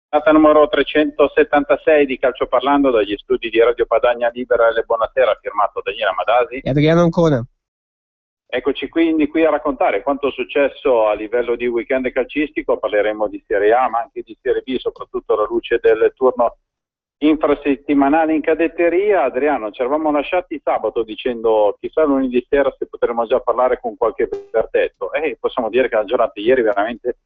Data numero 376 di Calcio Parlando dagli studi di Radio Padania Libera e buonasera, firmato Daniele Madasi e Adriano Ancona. Eccoci quindi qui a raccontare quanto è successo a livello di weekend calcistico. Parleremo di Serie A ma anche di Serie B, soprattutto alla luce del turno infrasettimanale in cadetteria. Adriano, ci eravamo lasciati sabato dicendo chissà lunedì sera se potremo già parlare con qualche verdetto, e possiamo dire che la giornata di ieri veramente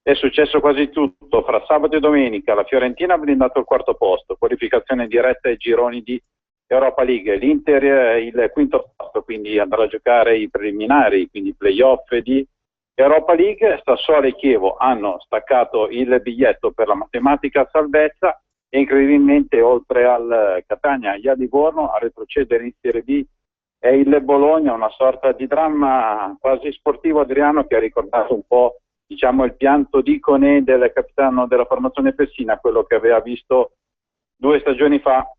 è successo quasi tutto. Fra sabato e domenica la Fiorentina ha blindato il quarto posto, qualificazione diretta ai gironi di Europa League. L'Inter è il quinto posto, quindi andrà a giocare i preliminari, quindi i playoff di Europa League. Sassuolo e Chievo hanno staccato il biglietto per la matematica salvezza e incredibilmente, oltre al Catania e al Livorno, a retrocedere in Serie B è il Bologna, una sorta di dramma quasi sportivo, Adriano, che ha ricordato un po', diciamo, il pianto d'icone del capitano della formazione Pessina, quello che aveva visto 2 stagioni fa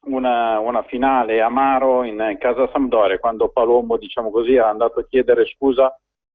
una finale amaro in casa Sampdoria, quando Palombo, diciamo così, era andato a chiedere scusa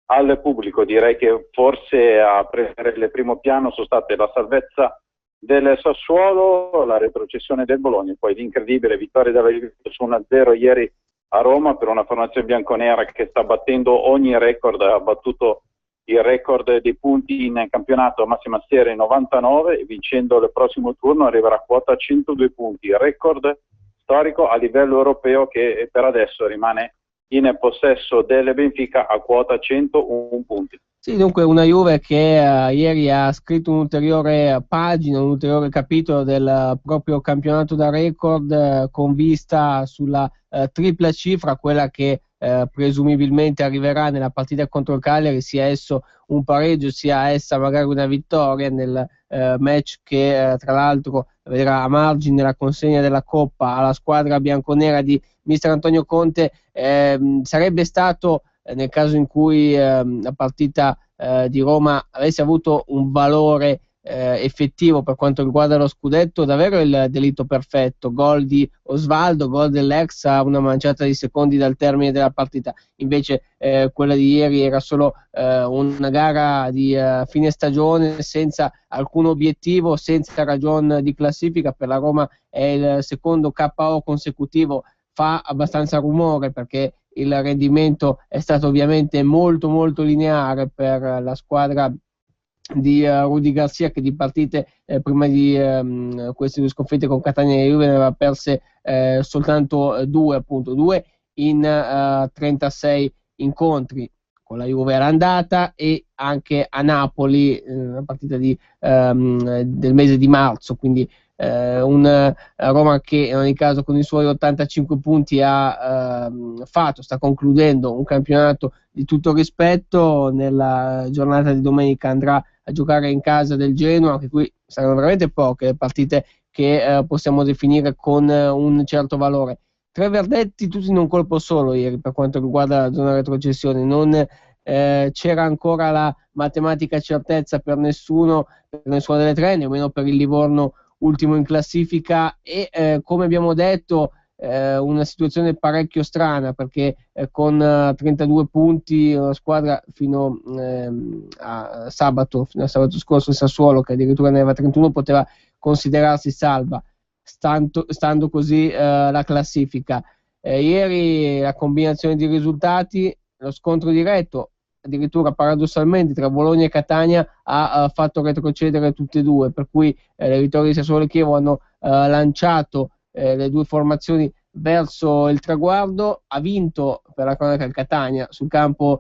al pubblico. Direi che forse a prendere il primo piano sono state la salvezza del Sassuolo, la retrocessione del Bologna e poi l'incredibile vittoria della Juventus su 1-0 ieri a Roma per una formazione bianconera che sta battendo ogni record. Ha battuto il record dei punti in campionato a massima serie 99 e vincendo il prossimo turno arriverà a quota 102 punti, record storico a livello europeo, che per adesso rimane in possesso del Benfica a quota 101 punti. Sì, dunque una Juve che ieri ha scritto un'ulteriore pagina, un ulteriore capitolo del proprio campionato da record, con vista sulla tripla cifra, quella che presumibilmente arriverà nella partita contro il Cagliari, sia esso un pareggio, sia essa magari una vittoria nel match che tra l'altro vedrà a margine la consegna della Coppa alla squadra bianconera di mister Antonio Conte. Sarebbe stato, nel caso in cui la partita di Roma avesse avuto un valore effettivo per quanto riguarda lo scudetto, davvero il delitto perfetto: gol di Osvaldo, gol dell'ex a una manciata di secondi dal termine della partita. Invece quella di ieri era solo una gara di fine stagione, senza alcun obiettivo, senza ragion di classifica. Per la Roma è il secondo KO consecutivo, fa abbastanza rumore perché il rendimento è stato ovviamente molto molto lineare per la squadra di Rudy Garcia, che di partite prima di queste 2 sconfitte con Catania e Juve ne aveva perse soltanto 2 in 36 incontri, con la Juve all'andata e anche a Napoli, una partita del mese di marzo. Quindi un Roma che in ogni caso con i suoi 85 punti sta concludendo un campionato di tutto rispetto. Nella giornata di domenica andrà a giocare in casa del Genoa. Anche qui saranno veramente poche le partite che possiamo definire con un certo valore. 3 verdetti tutti in un colpo solo ieri per quanto riguarda la zona retrocessione. Non c'era ancora la matematica certezza per nessuna delle 3, nemmeno per il Livorno, ultimo in classifica, e come abbiamo detto una situazione parecchio strana, perché con 32 punti una squadra fino a sabato scorso, il Sassuolo, che addirittura ne aveva 31, poteva considerarsi salva, stando così la classifica. Ieri la combinazione di risultati, lo scontro diretto, addirittura paradossalmente tra Bologna e Catania, ha fatto retrocedere tutte e 2, per cui le vittorie di Sassuolo e Chievo hanno lanciato le 2 formazioni verso il traguardo. Ha vinto per la cronaca il Catania sul campo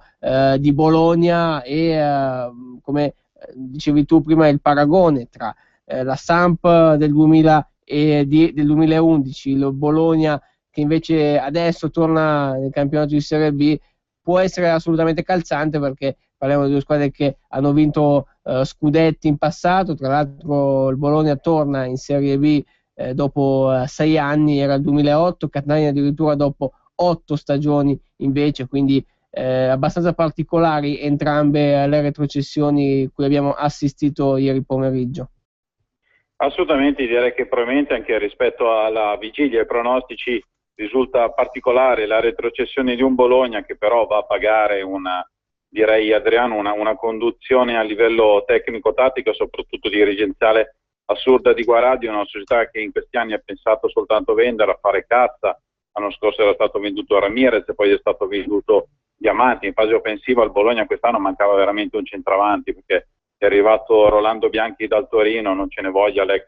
di Bologna e come dicevi tu prima, il paragone tra la Samp del 2011, il Bologna che invece adesso torna nel campionato di Serie B, può essere assolutamente calzante, perché parliamo di 2 squadre che hanno vinto scudetti in passato. Tra l'altro il Bologna torna in Serie B dopo 6 anni, era il 2008, Catania addirittura dopo 8 stagioni invece, quindi abbastanza particolari entrambe le retrocessioni cui abbiamo assistito ieri pomeriggio. Assolutamente, direi che probabilmente anche rispetto alla vigilia ai pronostici risulta particolare la retrocessione di un Bologna, che però va a pagare direi Adriano, una conduzione a livello tecnico-tattico e soprattutto dirigenziale assurda di Guaradi, una società che in questi anni ha pensato soltanto a vendere, a fare cassa. L'anno scorso era stato venduto Ramirez e poi è stato venduto Diamanti. In fase offensiva al Bologna quest'anno mancava veramente un centravanti, perché è arrivato Rolando Bianchi dal Torino, non ce ne voglia l'ex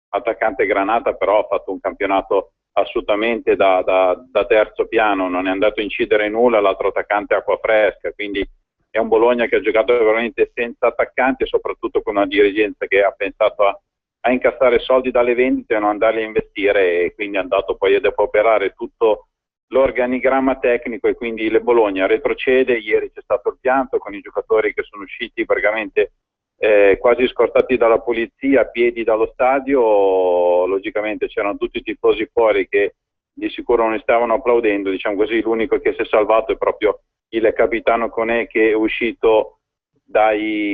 attaccante Granata, però ha fatto un campionato assolutamente da terzo piano, non è andato a incidere nulla, l'altro attaccante è acqua fresca, quindi è un Bologna che ha giocato veramente senza attaccanti e soprattutto con una dirigenza che ha pensato a incassare soldi dalle vendite e non andarli a investire, e quindi è andato poi a depauperare tutto l'organigramma tecnico, e quindi il Bologna retrocede. Ieri c'è stato il pianto con i giocatori che sono usciti praticamente quasi scortati dalla polizia, a piedi dallo stadio. Logicamente c'erano tutti i tifosi fuori che di sicuro non stavano applaudendo, diciamo così. L'unico che si è salvato è proprio il capitano Conè, che è uscito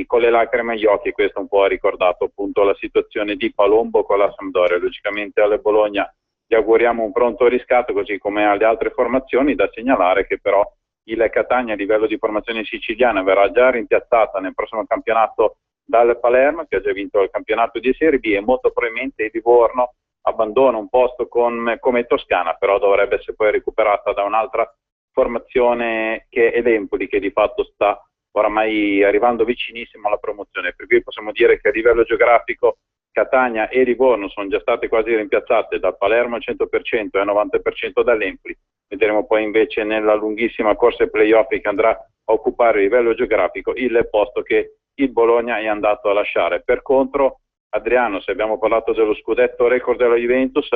con le lacrime agli occhi. Questo un po' ha ricordato appunto la situazione di Palombo con la Sampdoria. Logicamente alle Bologna gli auguriamo un pronto riscatto, così come alle altre formazioni. Da segnalare che però il Catania a livello di formazione siciliana verrà già rimpiazzata nel prossimo campionato dal Palermo, che ha già vinto il campionato di Serie B, e molto probabilmente il Livorno abbandona un posto come Toscana, però dovrebbe essere poi recuperata da un'altra formazione che è l'Empoli, che di fatto sta oramai arrivando vicinissimo alla promozione, per cui possiamo dire che a livello geografico Catania e Livorno sono già state quasi rimpiazzate dal Palermo al 100% e al 90% dall'Empoli. Vedremo poi invece nella lunghissima corsa ai playoff che andrà a occupare a livello geografico il posto che il Bologna è andato a lasciare. Per contro, Adriano, se abbiamo parlato dello scudetto record della Juventus,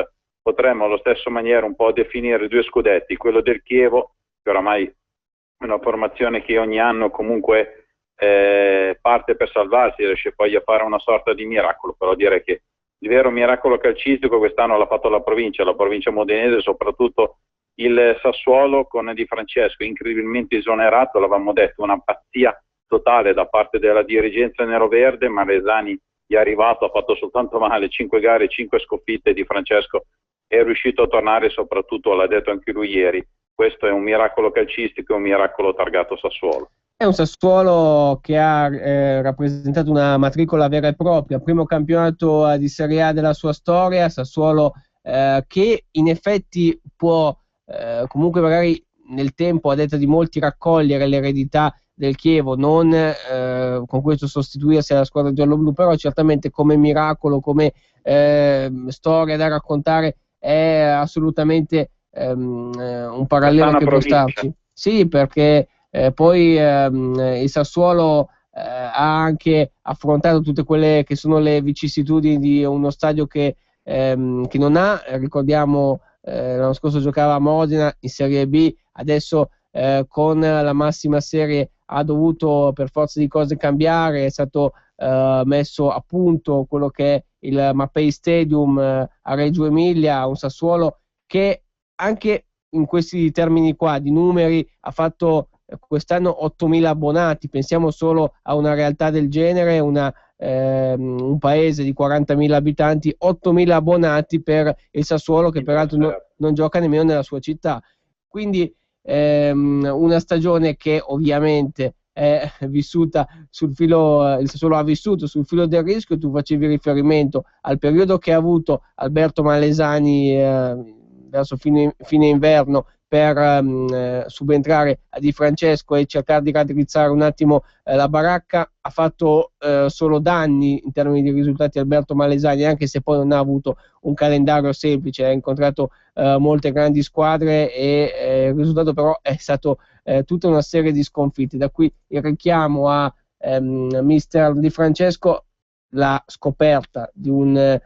potremmo allo stesso maniera un po' definire due scudetti, quello del Chievo, che oramai è una formazione che ogni anno comunque parte per salvarsi, riesce poi a fare una sorta di miracolo, però direi che il vero miracolo calcistico quest'anno l'ha fatto la provincia modenese, soprattutto il Sassuolo con Di Francesco, incredibilmente esonerato, l'avevamo detto, una pazzia totale da parte della dirigenza neroverde, ma Resani gli è arrivato, ha fatto soltanto male, 5 gare, 5 sconfitte. Di Francesco è riuscito a tornare, soprattutto l'ha detto anche lui ieri, questo è un miracolo calcistico, un miracolo targato Sassuolo. È un Sassuolo che ha rappresentato una matricola vera e propria, primo campionato di Serie A della sua storia. Sassuolo che in effetti può comunque magari nel tempo, a detta di molti, raccogliere l'eredità del Chievo, non con questo sostituirsi alla squadra gialloblu, però certamente come miracolo, come storia da raccontare è assolutamente un parallelo che può starci. Sì, perché poi il Sassuolo ha anche affrontato tutte quelle che sono le vicissitudini di uno stadio che non ha, ricordiamo, l'anno scorso giocava a Modena in Serie B, adesso con la massima serie ha dovuto per forza di cose cambiare, è stato messo a punto quello che è il Mapei Stadium a Reggio Emilia, un Sassuolo che anche in questi termini qua di numeri ha fatto quest'anno 8.000 abbonati. Pensiamo solo a una realtà del genere, un paese di 40.000 abitanti, 8.000 abbonati per il Sassuolo, che peraltro non gioca nemmeno nella sua città. Quindi una stagione che ovviamente è vissuta sul filo, il Sassuolo ha vissuto sul filo del rischio. Tu facevi riferimento al periodo che ha avuto Alberto Malesani verso fine inverno per subentrare a Di Francesco e cercare di raddrizzare un attimo la baracca. Ha fatto solo danni in termini di risultati Alberto Malesani, anche se poi non ha avuto un calendario semplice, ha incontrato molte grandi squadre e il risultato però è stato tutta una serie di sconfitte. Da qui il richiamo a mister Di Francesco, la scoperta di un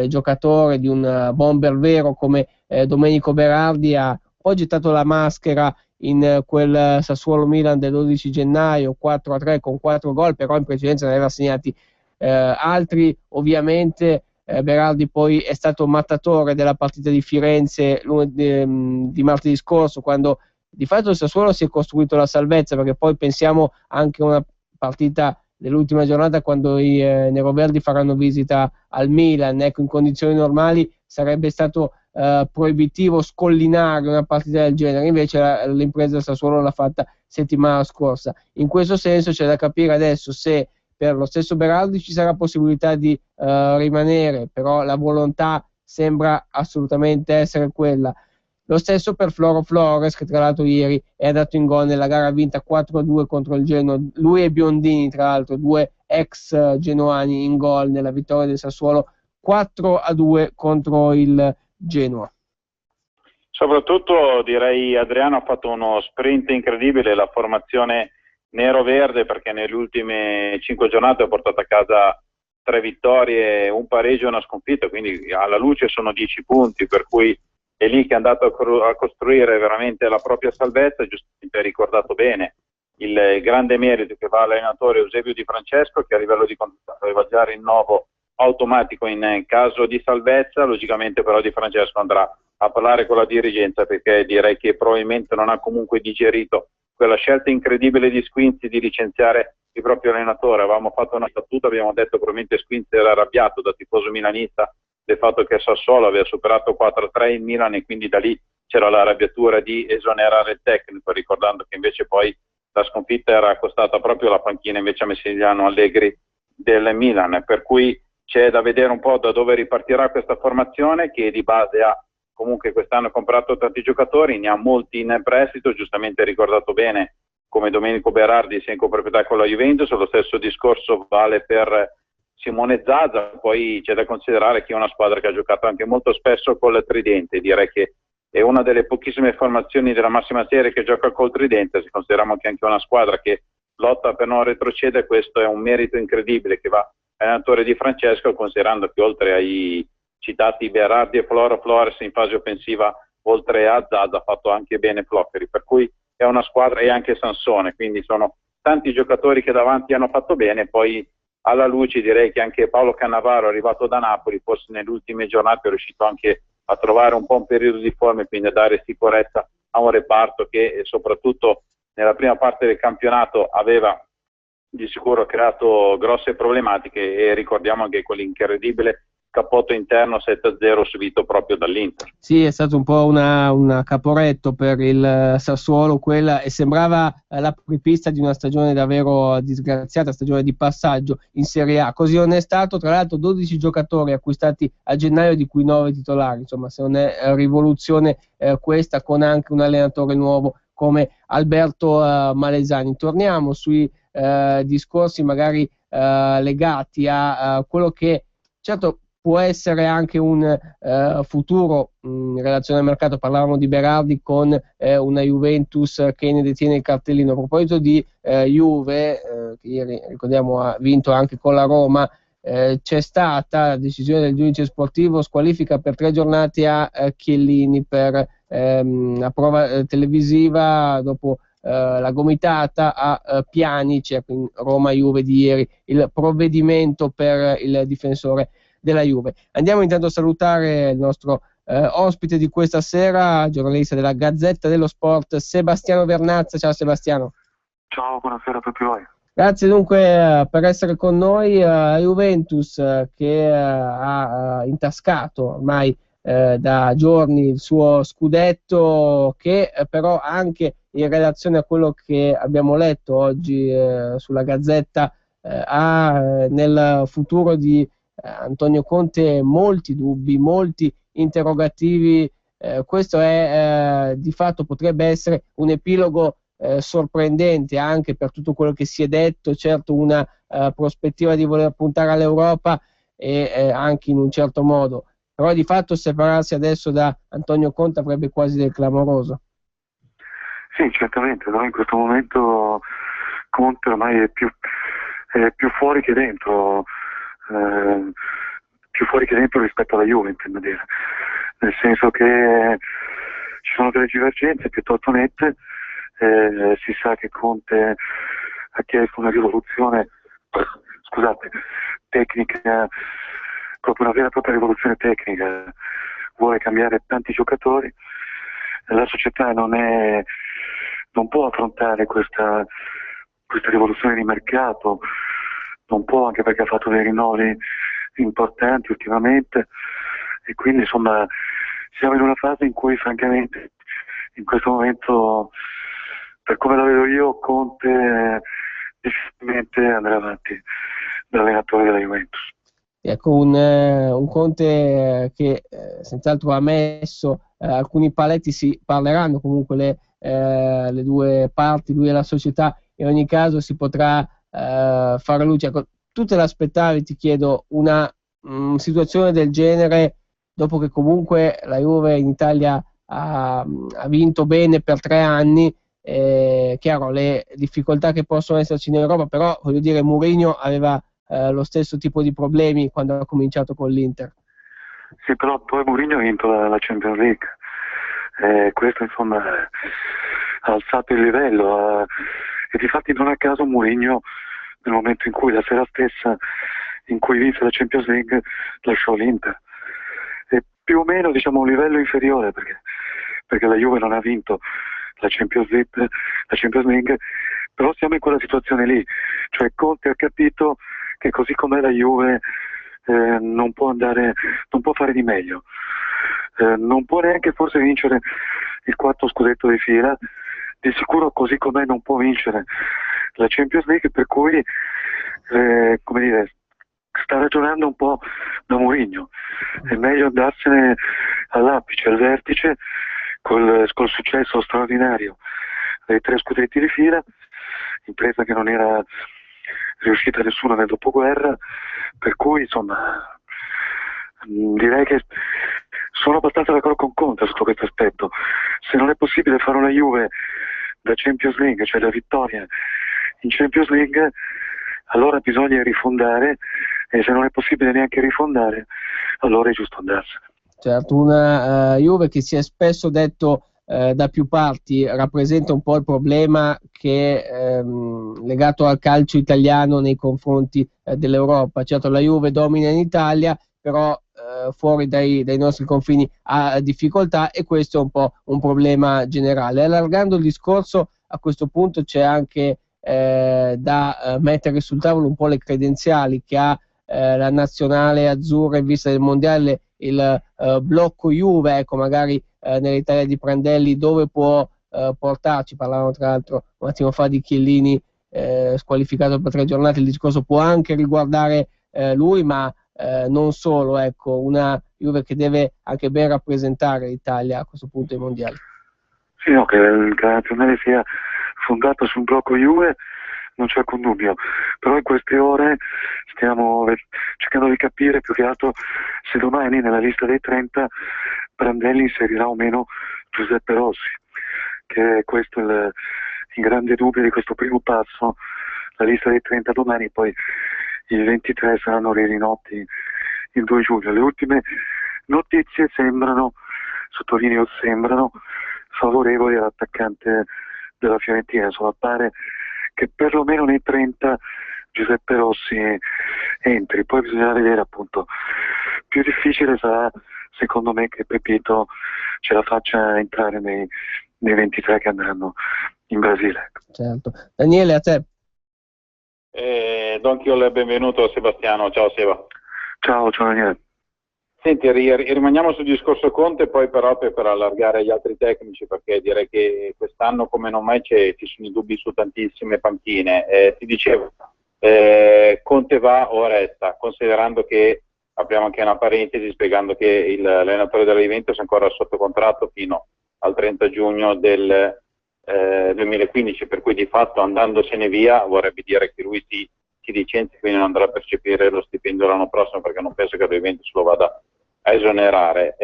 giocatore, di un bomber vero come Domenico Berardi, ha poi gettato la maschera in quel Sassuolo Milan del 12 gennaio 4-3 con 4 gol, però in precedenza ne aveva segnati altri. Ovviamente Berardi poi è stato mattatore della partita di Firenze di martedì scorso, quando di fatto il Sassuolo si è costruito la salvezza, perché poi pensiamo anche a una partita dell'ultima giornata quando i neroverdi faranno visita al Milan. Ecco, in condizioni normali sarebbe stato proibitivo scollinare una partita del genere, invece l'impresa del Sassuolo l'ha fatta settimana scorsa. In questo senso c'è da capire adesso se per lo stesso Berardi ci sarà possibilità di rimanere, però la volontà sembra assolutamente essere quella. Lo stesso per Floro Flores, che tra l'altro ieri è andato in gol nella gara vinta 4-2 contro il Genoa. Lui e Biondini, tra l'altro, due ex genoani in gol nella vittoria del Sassuolo 4-2 contro il Genoa. Soprattutto direi Adriano ha fatto uno sprint incredibile, la formazione nero-verde, perché nelle ultime 5 giornate ha portato a casa 3 vittorie, un pareggio e una sconfitta, quindi alla luce sono 10 punti, per cui è lì che è andato a costruire veramente la propria salvezza. Giustamente hai ricordato bene il grande merito che va all'allenatore Eusebio Di Francesco, che a livello di contratto aveva già rinnovo automatico in caso di salvezza. Logicamente però Di Francesco andrà a parlare con la dirigenza, perché direi che probabilmente non ha comunque digerito quella scelta incredibile di Squinzi di licenziare il proprio allenatore. Avevamo fatto una battuta, abbiamo detto probabilmente Squinzi era arrabbiato da tifoso milanista del fatto che Sassuolo aveva superato 4-3 in Milan, e quindi da lì c'era l'arrabbiatura di esonerare il tecnico, ricordando che invece poi la sconfitta era costata proprio la panchina invece a Massimiliano Allegri del Milan, per cui c'è da vedere un po' da dove ripartirà questa formazione, che di base ha comunque quest'anno comprato tanti giocatori, ne ha molti in prestito, giustamente ricordato bene come Domenico Berardi sia in coproprietà con la Juventus. Lo stesso discorso vale per Simone Zaza. Poi c'è da considerare che è una squadra che ha giocato anche molto spesso col tridente, direi che è una delle pochissime formazioni della massima serie che gioca col tridente, se consideriamo che è anche una squadra che lotta per non retrocedere. Questo è un merito incredibile che va all'allenatore Di Francesco, considerando che oltre ai citati Berardi e Floro Flores in fase offensiva, oltre a Zaza ha fatto anche bene Floccari, per cui è una squadra, e anche Sansone, quindi sono tanti giocatori che davanti hanno fatto bene. Poi alla luce direi che anche Paolo Cannavaro, arrivato da Napoli, forse nelle ultime giornate è riuscito anche a trovare un po' un periodo di forma e quindi a dare sicurezza a un reparto che soprattutto nella prima parte del campionato aveva di sicuro creato grosse problematiche, e ricordiamo anche quell'incredibile cappotto interno 7-0 subito proprio dall'Inter. Sì, è stato un po' una caporetto per il Sassuolo quella, e sembrava l'apripista di una stagione davvero disgraziata, stagione di passaggio in Serie A. Così non è stato, tra l'altro 12 giocatori acquistati a gennaio, di cui 9 titolari, insomma se non è rivoluzione questa, con anche un allenatore nuovo come Alberto Malesani. Torniamo sui discorsi magari legati a quello che, certo, può essere anche un futuro in relazione al mercato. Parlavamo di Berardi con una Juventus che ne detiene il cartellino. A proposito di Juve, che ieri ricordiamo ha vinto anche con la Roma, c'è stata la decisione del giudice sportivo, squalifica per 3 giornate a Chiellini per la prova televisiva dopo la gomitata a Pjanic, quindi Roma-Juve di ieri, il provvedimento per il difensore della Juve. Andiamo intanto a salutare il nostro ospite di questa sera, giornalista della Gazzetta dello Sport, Sebastiano Vernazza. Ciao Sebastiano. Ciao, buonasera a tutti voi. Grazie dunque per essere con noi. Juventus che ha intascato ormai da giorni il suo scudetto, che però anche in relazione a quello che abbiamo letto oggi sulla Gazzetta ha nel futuro di Antonio Conte molti dubbi, molti interrogativi. Questo è di fatto potrebbe essere un epilogo sorprendente anche per tutto quello che si è detto. Certo, una prospettiva di voler puntare all'Europa e anche in un certo modo, però di fatto separarsi adesso da Antonio Conte avrebbe quasi del clamoroso. Sì, certamente, no? In questo momento Conte ormai è più fuori che dentro, rispetto alla Juve, intendo dire, nel senso che ci sono delle divergenze piuttosto nette. Si sa che Conte ha chiesto una rivoluzione tecnica, proprio una vera e propria rivoluzione tecnica, vuole cambiare tanti giocatori. La società non può affrontare questa rivoluzione di mercato, non può, anche perché ha fatto dei rinnovi importanti ultimamente, e quindi insomma siamo in una fase in cui francamente in questo momento, per come la vedo io, Conte difficilmente andrà avanti da allenatore della Juventus. Ecco, un Conte che senz'altro ha messo alcuni paletti, si parleranno comunque le due parti, lui e la società, in ogni caso si potrà fare luce. Ecco, tu te l'aspettavi, ti chiedo, una situazione del genere dopo che comunque la Juve in Italia ha vinto bene per 3 anni? Chiaro, le difficoltà che possono esserci in Europa, però voglio dire, Mourinho aveva lo stesso tipo di problemi quando ha cominciato con l'Inter. Sì, però poi Mourinho ha vinto la Champions League, questo insomma ha alzato il livello, e difatti non a caso Mourinho nel momento in cui, la sera stessa in cui vinse la Champions League, lasciò l'Inter. E più o meno diciamo un livello inferiore, perché la Juve non ha vinto la Champions League, però siamo in quella situazione lì, cioè Conte ha capito che così com'è la Juve non può fare di meglio, non può neanche forse vincere il 4º scudetto di fila, di sicuro così com'è non può vincere la Champions League, per cui come dire, sta ragionando un po' da Mourinho, è meglio andarsene all'apice, al vertice, col successo straordinario dei 3 scudetti di fila, impresa che non era riuscita nessuna nel dopoguerra, per cui insomma direi che sono abbastanza d'accordo con Conte sotto questo aspetto. Se non è possibile fare una Juve da Champions League, cioè da vittoria in Champions League, allora bisogna rifondare, e se non è possibile neanche rifondare, allora è giusto andarsene. Certo, una Juve che si è spesso detto da più parti rappresenta un po' il problema che legato al calcio italiano nei confronti dell'Europa. Certo, la Juve domina in Italia, però fuori dai nostri confini ha difficoltà, e questo è un po' un problema generale. Allargando il discorso, a questo punto c'è anche da mettere sul tavolo un po' le credenziali che ha la nazionale azzurra in vista del mondiale, il blocco Juve, ecco, magari nell'Italia di Prandelli dove può portarci. Parlavamo tra l'altro un attimo fa di Chiellini squalificato per 3 giornate, il discorso può anche riguardare lui, ma non solo, ecco, una Juve che deve anche ben rappresentare l'Italia a questo punto ai mondiali. Sì, no, che la nazionale sia fondata sul blocco Juve non c'è alcun dubbio, però in queste ore stiamo cercando di capire più che altro se domani nella lista dei 30 Prandelli inserirà o meno Giuseppe Rossi, che questo è il grande dubbio di questo primo passo. La lista dei 30 domani, poi i 23 saranno rinoti il 2 giugno. Le ultime notizie sembrano, sottolineo sembrano, favorevoli all'attaccante della Fiorentina, insomma pare che perlomeno nei 30 Giuseppe Rossi entri, poi bisognerà vedere appunto. Più difficile sarà secondo me che Pepito ce la faccia entrare nei 23 che andranno in Brasile. Certo. Daniele, a te. Do anch'io il benvenuto a Sebastiano. Ciao Seba. Ciao Daniele. Senti, rimaniamo sul discorso Conte, poi però per allargare agli altri tecnici, perché direi che quest'anno come non mai ci sono i dubbi su tantissime panchine. Ti dicevo, Conte va o resta, considerando che apriamo anche una parentesi spiegando che l'allenatore della Juventus è ancora sotto contratto fino al 30 giugno del 2015, per cui di fatto andandosene via vorrebbe dire che lui si licenzia, quindi non andrà a percepire lo stipendio l'anno prossimo, perché non penso che la Juventus lo vada a esonerare.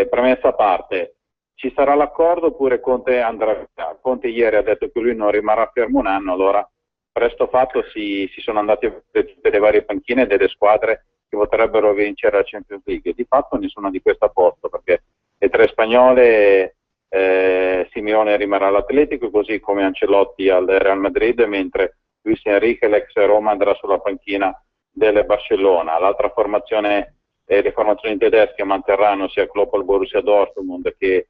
Premessa a parte, ci sarà l'accordo oppure Conte andrà via? Conte ieri ha detto che lui non rimarrà fermo un anno, allora presto fatto si sono andati a vedere tutte le varie panchine delle squadre che potrebbero vincere la Champions League, e di fatto nessuna di queste a posto, perché le 3 spagnole, Simeone rimarrà all'Atletico, così come Ancelotti al Real Madrid, mentre Luis Enrique, l'ex Roma, andrà sulla panchina del Barcellona. L'altra formazione, le formazioni tedesche manterranno sia Klopp al Borussia Dortmund che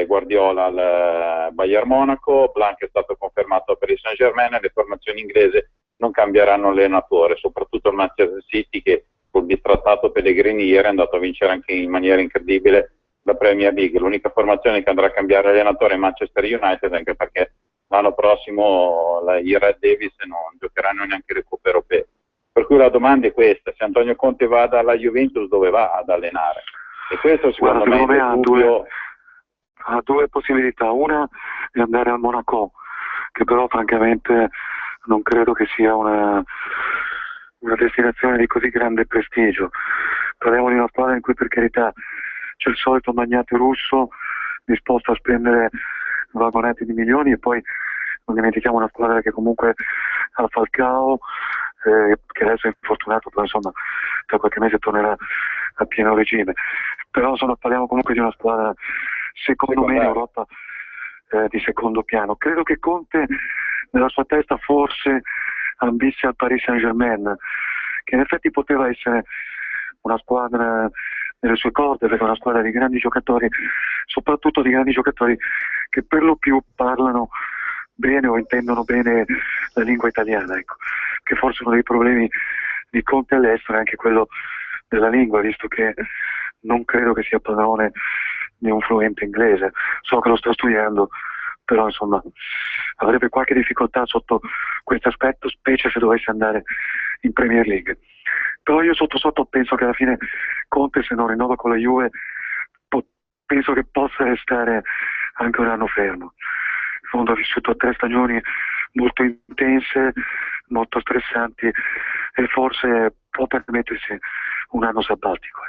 Guardiola al Bayern Monaco. Blanc è stato confermato per il Saint-Germain. Le formazioni inglesi non cambieranno allenatore, soprattutto il Manchester City, che col bistrattato Pellegrini ieri è andato a vincere anche in maniera incredibile la Premier League. L'unica formazione che andrà a cambiare allenatore è Manchester United, anche perché l'anno prossimo i Red Devils non giocheranno neanche le coppe europee. Per cui la domanda è questa: se Antonio Conte va dalla Juventus, dove va ad allenare? E questo secondo me ha due possibilità. Una è andare al Monaco, che però francamente non credo che sia una destinazione di così grande prestigio. Parliamo di una squadra in cui, per carità, c'è il solito magnate russo disposto a spendere vagonetti di milioni, e poi non dimentichiamo una squadra che comunque ha Falcao, che adesso è infortunato, però insomma tra qualche mese tornerà a pieno regime. Però insomma parliamo comunque di una squadra secondo me in Europa di secondo piano. Credo che Conte nella sua testa forse ambisse al Paris Saint-Germain, che in effetti poteva essere una squadra nelle sue corde, perché è una squadra di grandi giocatori, soprattutto di grandi giocatori che per lo più parlano bene o intendono bene la lingua italiana, ecco. Che forse uno dei problemi di Conte all'estero è anche quello della lingua, visto che non credo che sia padrone di un fluente inglese. So che lo sta studiando, però insomma avrebbe qualche difficoltà sotto questo aspetto, specie se dovesse andare in Premier League. Però io sotto penso che alla fine Conte, se non rinnova con la Juve, penso che possa restare anche un anno fermo. In fondo ha vissuto 3 stagioni molto intense, molto stressanti, e forse può permettersi un anno sabbatico.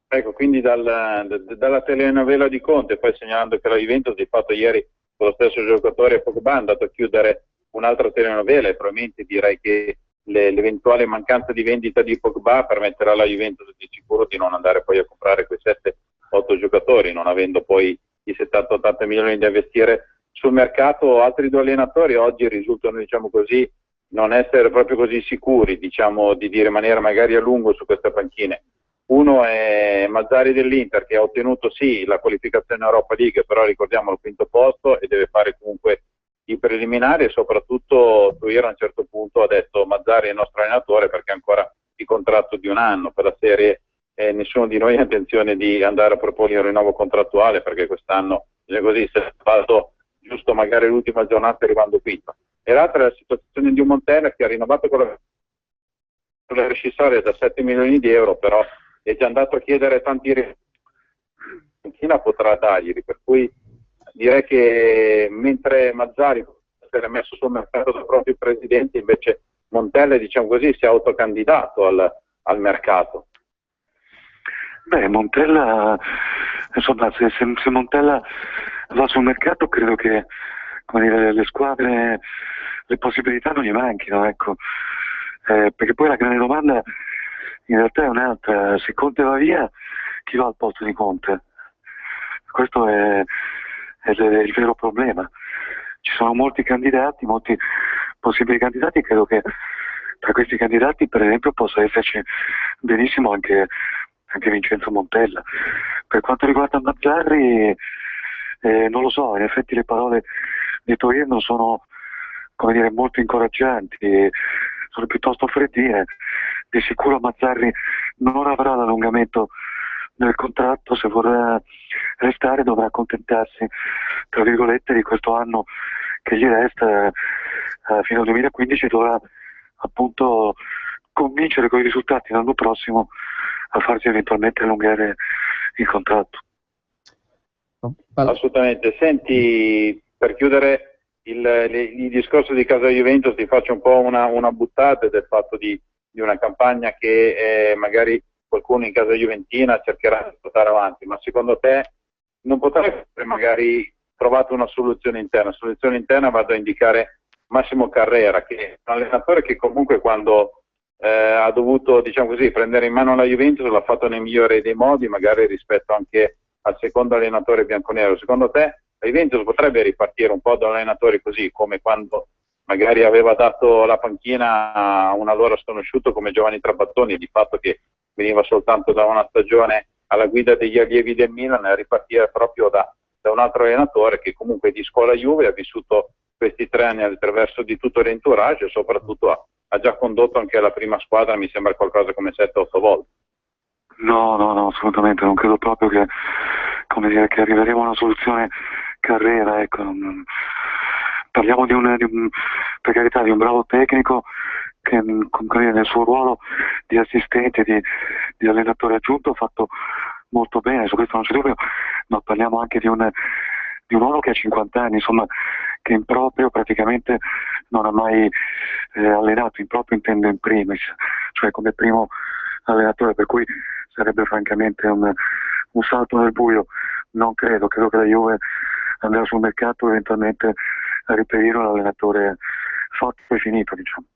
Ecco, quindi dalla telenovela di Conte, poi segnalando che la Juventus di fatto ieri con lo stesso giocatore Pogba è andato a chiudere un'altra telenovela, e probabilmente direi che l'eventuale mancanza di vendita di Pogba permetterà alla Juventus di sicuro di non andare poi a comprare quei 7-8 giocatori, non avendo poi i 70-80 milioni da investire sul mercato. Altri 2 allenatori oggi risultano, diciamo così, non essere proprio così sicuri, diciamo, di rimanere magari a lungo su queste panchine. Uno è Mazzari dell'Inter, che ha ottenuto sì la qualificazione Europa League, però ricordiamo il 5° posto e deve fare comunque i preliminari, e soprattutto Tuiro a un certo punto ha detto: Mazzari è il nostro allenatore perché ha ancora il contratto di un anno per la serie, nessuno di noi ha intenzione di andare a proporre un rinnovo contrattuale, perché quest'anno così si è fatto giusto magari l'ultima giornata arrivando quinto. E l'altra è la situazione di un Montella che ha rinnovato con la rescissoria da 7 milioni di euro, però è già andato a chiedere tanti China potrà dargli, per cui direi che mentre Mazzari può essere messo sul mercato dai propri presidenti, invece Montella, diciamo così, si è autocandidato al mercato. Beh, Montella, insomma, se Montella va sul mercato, credo che le squadre, le possibilità non gli manchino, ecco. Perché poi la grande domanda in realtà è un'altra: se Conte va via, chi va al posto di Conte? Questo è il vero problema. Ci sono molti candidati, molti possibili candidati, e credo che tra questi candidati per esempio possa esserci benissimo anche Vincenzo Montella. Per quanto riguarda Mazzarri, non lo so, in effetti le parole di Torino sono, come dire, molto incoraggianti, sono piuttosto freddine. Di sicuro Mazzarri non avrà l'allungamento del contratto, se vorrà restare dovrà accontentarsi, tra virgolette, di questo anno che gli resta fino al 2015, dovrà appunto convincere con i risultati l'anno prossimo a farsi eventualmente allungare il contratto. Assolutamente. Senti, per chiudere il discorso di casa Juventus, ti faccio un po' una buttata del fatto di una campagna che magari qualcuno in casa juventina cercherà di portare avanti, ma secondo te non potrebbe magari trovato una soluzione interna? Soluzione interna vado a indicare Massimo Carrera, che è un allenatore che comunque quando ha dovuto, diciamo così, prendere in mano la Juventus l'ha fatto nel migliore dei modi, magari rispetto anche al secondo allenatore bianconero. Secondo te la Juventus potrebbe ripartire un po' da allenatori così, come quando magari aveva dato la panchina a un allora sconosciuto come Giovanni Trapattoni, di fatto che veniva soltanto da una stagione alla guida degli allievi del Milan, a ripartire proprio da un altro allenatore che comunque di scuola Juve ha vissuto questi 3 anni attraverso di tutto l'entourage, e soprattutto ha già condotto anche la prima squadra, mi sembra qualcosa come 7-8 volte. No, assolutamente, non credo proprio che, come dire, che arriveremo a una soluzione Carrera, ecco. parliamo per carità, di un bravo tecnico che nel suo ruolo di assistente, di allenatore aggiunto ha fatto molto bene, su questo non c'è dubbio, ma parliamo anche di un uomo che ha 50 anni, insomma, che in proprio praticamente non ha mai allenato, in proprio intendo in primis, cioè come primo allenatore, per cui sarebbe francamente un salto nel buio. Non credo che la Juve andrà sul mercato eventualmente a reperire un allenatore fatto e finito, diciamo.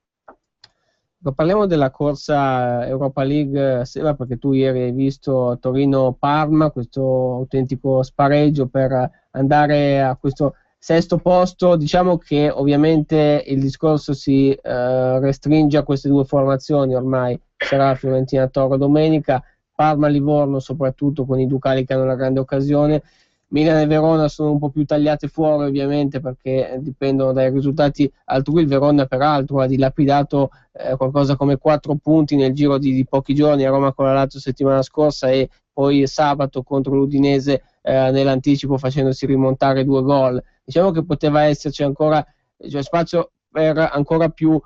Parliamo della corsa Europa League, Seba, perché tu ieri hai visto Torino-Parma, questo autentico spareggio per andare a questo sesto posto. Diciamo che ovviamente il discorso si restringe a queste due formazioni, ormai sarà Fiorentina-Toro domenica, Parma-Livorno soprattutto con i Ducali che hanno la grande occasione. Milan e Verona sono un po' più tagliate fuori ovviamente perché dipendono dai risultati altrui. Il Verona peraltro ha dilapidato qualcosa come 4 punti nel giro di pochi giorni a Roma con la Lazio settimana scorsa e poi sabato contro l'Udinese nell'anticipo facendosi rimontare 2 gol. Diciamo che poteva esserci ancora spazio per ancora più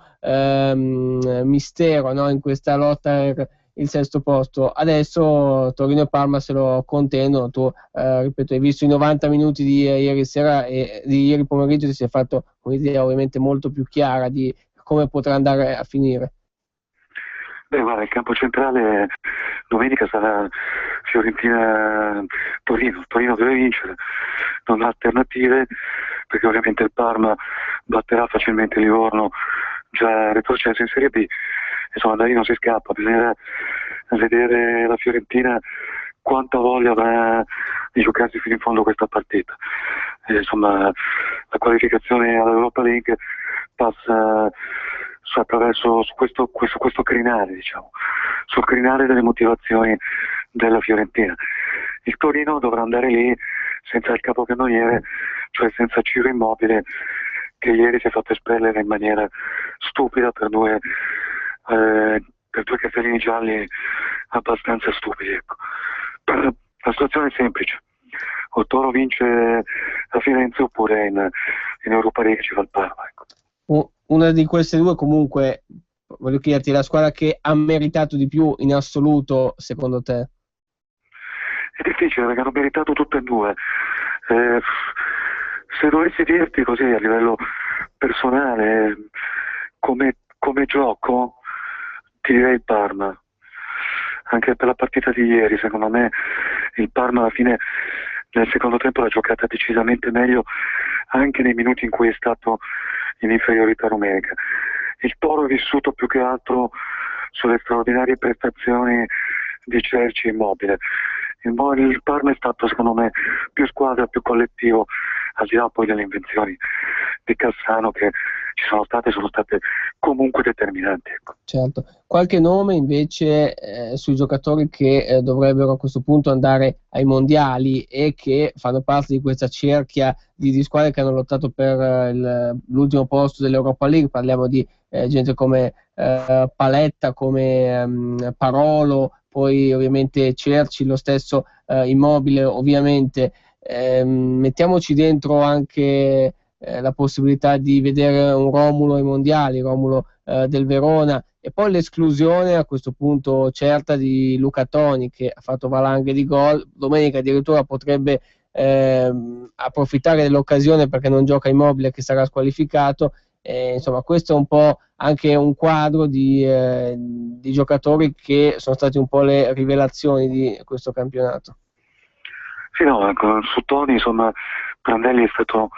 mistero, no? In questa lotta per il sesto posto. Adesso Torino e Parma se lo contendono. Tu ripeto, hai visto i 90 minuti di ieri sera e di ieri pomeriggio, ti sei fatto un'idea ovviamente molto più chiara di come potrà andare a finire. Beh, guarda, il campo centrale domenica sarà Fiorentina-Torino. Torino deve vincere, non ha alternative, perché ovviamente il Parma batterà facilmente il Livorno, già retrocesso in Serie B. Insomma, da lì non si scappa, bisognerà vedere la Fiorentina quanta voglia avrà di giocarsi fino in fondo questa partita. Insomma, la qualificazione all'Europa League passa attraverso questo crinale, diciamo, sul crinale delle motivazioni della Fiorentina. Il Torino dovrà andare lì senza il capocannoniere, cioè senza Ciro Immobile, che ieri si è fatto espellere in maniera stupida per due cartellini gialli abbastanza stupidi, ecco. La situazione è semplice: o Toro vince a Firenze oppure in Europa League ci va il Parma, ecco. Una di queste due comunque, voglio chiederti, la squadra che ha meritato di più in assoluto secondo te? È difficile perché hanno meritato tutte e due. Se dovessi dirti così a livello personale, come gioco, ti direi il Parma. Anche per la partita di ieri, secondo me il Parma alla fine nel secondo tempo l'ha giocata decisamente meglio, anche nei minuti in cui è stato in inferiorità numerica. Il Toro è vissuto più che altro sulle straordinarie prestazioni di Cerci e Immobile. Il Parma è stato, secondo me, più squadra, più collettivo, al di là poi delle invenzioni di Cassano che ci sono state comunque determinanti, ecco. Certo. Qualche nome invece sui giocatori che dovrebbero a questo punto andare ai mondiali e che fanno parte di questa cerchia di squadre che hanno lottato per l'ultimo posto dell'Europa League. Parliamo di gente come Paletta, come Parolo, poi ovviamente Cerci, lo stesso Immobile ovviamente. Mettiamoci dentro anche la possibilità di vedere un Romulo ai mondiali, Romulo del Verona, e poi l'esclusione a questo punto certa di Luca Toni, che ha fatto valanghe di gol. Domenica addirittura potrebbe approfittare dell'occasione perché non gioca Immobile che sarà squalificato. Insomma, questo è un po' anche un quadro di giocatori che sono stati un po' le rivelazioni di questo campionato. Sì, no, su Toni, insomma, Prandelli è stato,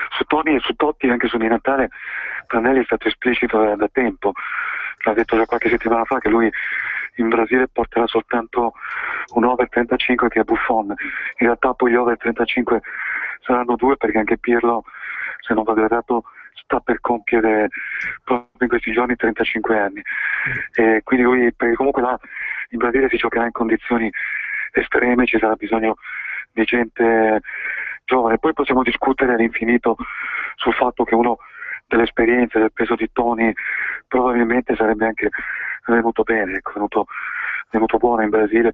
su Toni e su Totti e anche su Di Natale, Prandelli è stato esplicito da tempo. L'ha detto già qualche settimana fa che lui in Brasile porterà soltanto un over 35 che è Buffon. In realtà poi gli over 35 saranno 2, perché anche Pirlo, se non vado errato, sta per compiere proprio in questi giorni 35 anni. E quindi lui, perché comunque là in Brasile si giocherà in condizioni estreme, ci sarà bisogno di gente giovane. Poi possiamo discutere all'infinito sul fatto che uno dell'esperienza, del peso di Toni probabilmente sarebbe anche venuto bene, ecco, venuto buono in Brasile,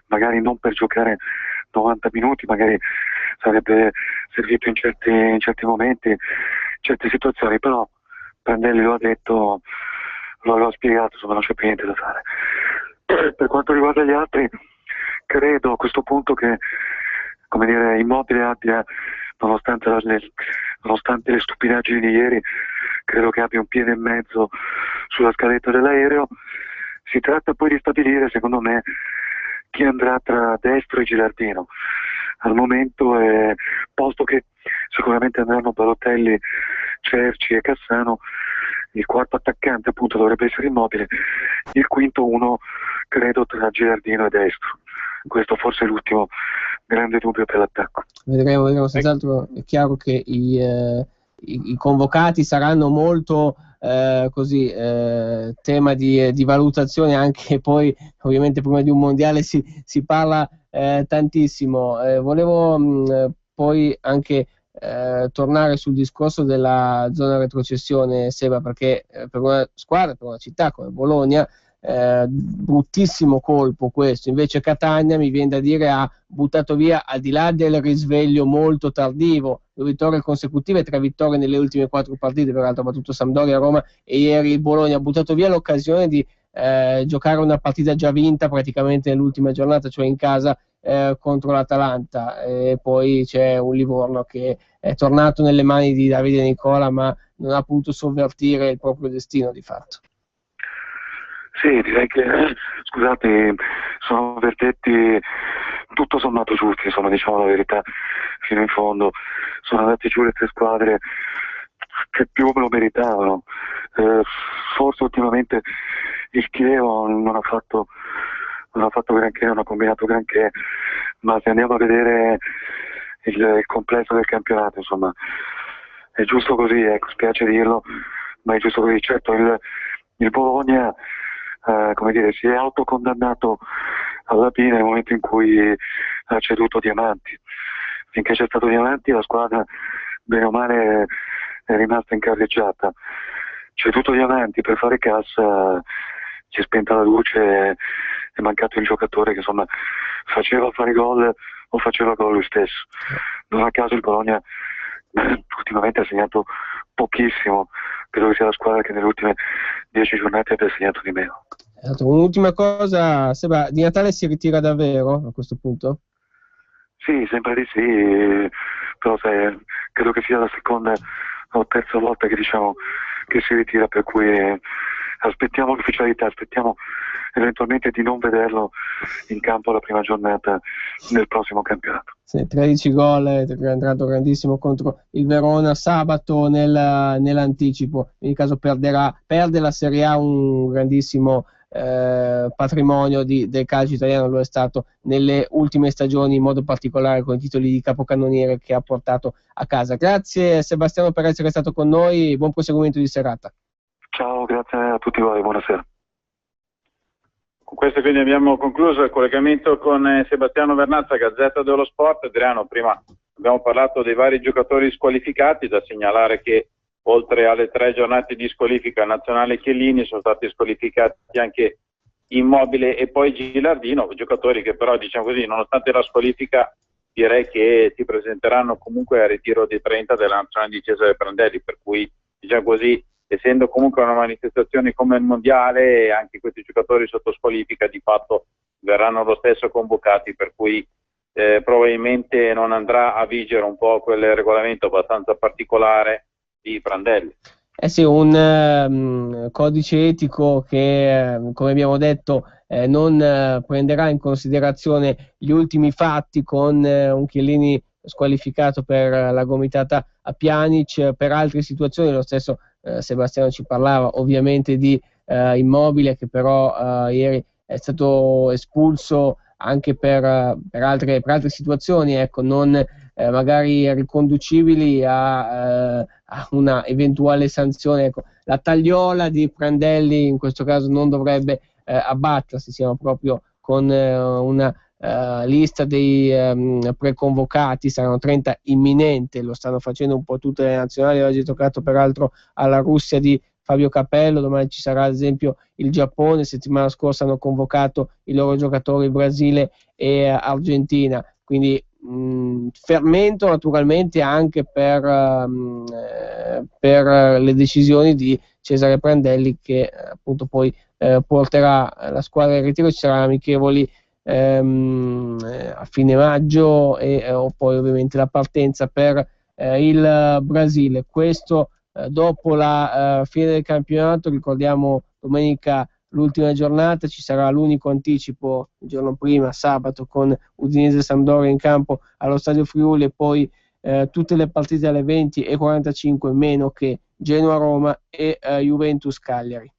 magari non per giocare 90 minuti, magari sarebbe servito in certi momenti certe situazioni, però Prandelli lo ha detto, lo aveva spiegato, insomma non c'è più niente da fare. Per quanto riguarda gli altri, credo a questo punto che, come dire, Immobile abbia, nonostante le stupidaggini di ieri, credo che abbia un piede e mezzo sulla scaletta dell'aereo. Si tratta poi di stabilire, secondo me, chi andrà tra Destro e Gilardino. Al momento, posto che sicuramente andranno Balotelli, Cerci e Cassano, il quarto attaccante appunto dovrebbe essere Immobile, il quinto uno credo tra Gilardino e Destro. Questo forse è l'ultimo grande dubbio per l'attacco. Vedremo, senz'altro è chiaro che i convocati saranno molto tema di valutazione, anche poi ovviamente prima di un mondiale si parla tantissimo. Volevo poi anche tornare sul discorso della zona retrocessione, Seba, perché per una squadra, per una città come Bologna, bruttissimo colpo questo. Invece Catania, mi viene da dire, ha buttato via, al di là del risveglio molto tardivo, 2 vittorie consecutive, 3 vittorie nelle ultime 4 partite, peraltro ha battuto Sampdoria, Roma e ieri il Bologna, ha buttato via l'occasione di giocare una partita già vinta praticamente nell'ultima giornata, cioè in casa contro l'Atalanta, e poi c'è un Livorno che è tornato nelle mani di Davide Nicola, ma non ha potuto sovvertire il proprio destino di fatto. Sì, direi che, scusate, sono verdetti tutto sommato giusti, insomma, diciamo la verità fino in fondo. Sono andate giù le 3 squadre che più lo meritavano. Forse ultimamente il Chievo non ha fatto granché, non ha combinato granché, ma se andiamo a vedere il complesso del campionato, insomma, è giusto così, ecco, spiace dirlo, ma è giusto così. Certo, il Bologna come dire, si è autocondannato alla fine nel momento in cui ha ceduto Diamanti. Finché c'è stato Diamanti la squadra bene o male è rimasta incarreggiata. Ceduto Diamanti per fare cassa, si è spenta la luce, è mancato il giocatore che insomma faceva fare gol o faceva gol lui stesso. Non a caso il Bologna ultimamente ha segnato pochissimo, credo che sia la squadra che nelle ultime 10 giornate abbia segnato di meno. Un'ultima cosa, Seba, di Natale si ritira davvero a questo punto? Sì, sembra di sì, però sai, credo che sia la seconda o terza volta che diciamo che si ritira, per cui aspettiamo l'ufficialità, aspettiamo eventualmente di non vederlo in campo la prima giornata nel prossimo campionato. Sì, 13 gol, è entrato grandissimo contro il Verona sabato nell'anticipo. In ogni caso perde la Serie A, un grandissimo patrimonio del calcio italiano, lo è stato nelle ultime stagioni, in modo particolare con i titoli di capocannoniere che ha portato a casa. Grazie Sebastiano per essere stato con noi, buon proseguimento di serata. Ciao, grazie a tutti voi, buonasera. Con questo quindi abbiamo concluso il collegamento con Sebastiano Vernazza, Gazzetta dello Sport. Adriano, prima abbiamo parlato dei vari giocatori squalificati, da segnalare che oltre alle 3 giornate di squalifica nazionale Chiellini sono stati squalificati anche Immobile e poi Gilardino, giocatori che però, diciamo così, nonostante la squalifica, direi che si presenteranno comunque al ritiro dei 30 della nazionale di Cesare Prandelli, per cui, diciamo così, essendo comunque una manifestazione come il mondiale, anche questi giocatori sotto squalifica di fatto verranno lo stesso convocati, per cui probabilmente non andrà a vigere un po' quel regolamento abbastanza particolare di Prandelli. Sì, un codice etico che, come abbiamo detto, non prenderà in considerazione gli ultimi fatti, con un Chiellini squalificato per la gomitata a Pjanic. Per altre situazioni, lo stesso Sebastiano ci parlava ovviamente di Immobile, che però ieri è stato espulso anche per altre situazioni, ecco, non magari riconducibili a una eventuale sanzione. Ecco, la tagliola di Prandelli in questo caso non dovrebbe abbattersi, siamo proprio con una lista dei preconvocati, saranno 30 imminente, lo stanno facendo un po' tutte le nazionali. Oggi è toccato peraltro alla Russia di Fabio Capello, domani ci sarà ad esempio il Giappone, settimana scorsa hanno convocato i loro giocatori Brasile e Argentina, quindi fermento naturalmente anche per le decisioni di Cesare Prandelli, che appunto poi porterà la squadra in ritiro. Ci saranno amichevoli a fine maggio e poi ovviamente la partenza per il Brasile. Questo dopo la fine del campionato. Ricordiamo domenica l'ultima giornata, ci sarà l'unico anticipo il giorno prima, sabato, con Udinese Sampdoria in campo allo Stadio Friuli, e poi tutte le partite alle 20:45, meno che Genoa-Roma e Juventus Cagliari.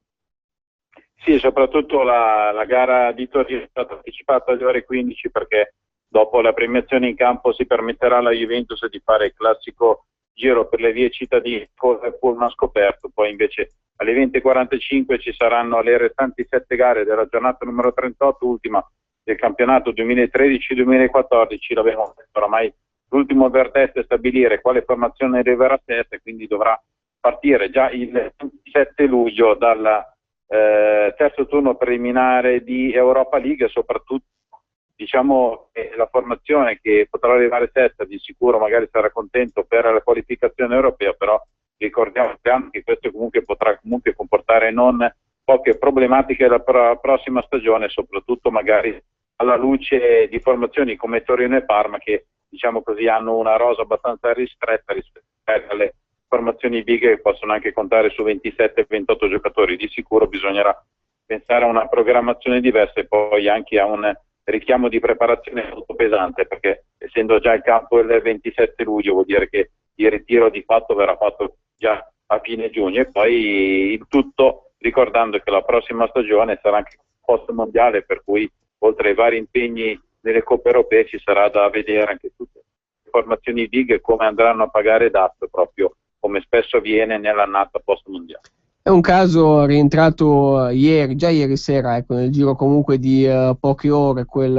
Sì, soprattutto la gara di Torino è stata anticipata alle ore 15 perché dopo la premiazione in campo si permetterà alla Juventus di fare il classico giro per le vie cittadine con il pullman scoperto. Poi invece alle 20:45 ci saranno le restanti 7 gare della giornata numero 38, ultima del campionato 2013-2014. L'abbiamo detto, oramai l'ultimo vertetto è stabilire quale formazione arriverà a testa, e quindi dovrà partire già il 27 luglio dal terzo turno preliminare di Europa League. E soprattutto diciamo che la formazione che potrà arrivare sesta di sicuro magari sarà contento per la qualificazione europea, però ricordiamo che questo comunque potrà comunque comportare non poche problematiche la prossima stagione, soprattutto magari alla luce di formazioni come Torino e Parma, che diciamo così hanno una rosa abbastanza ristretta rispetto alle formazioni big, che possono anche contare su 27-28 giocatori. Di sicuro bisognerà pensare a una programmazione diversa e poi anche a un richiamo di preparazione molto pesante, perché essendo già il campo il 27 luglio vuol dire che il ritiro di fatto verrà fatto già a fine giugno, e poi il tutto ricordando che la prossima stagione sarà anche post mondiale, per cui oltre ai vari impegni nelle coppe europee ci sarà da vedere anche tutte le formazioni big come andranno a pagare DAT, proprio come spesso avviene nell'annata post mondiale. È un caso rientrato già ieri sera, ecco, nel giro comunque di poche ore, quel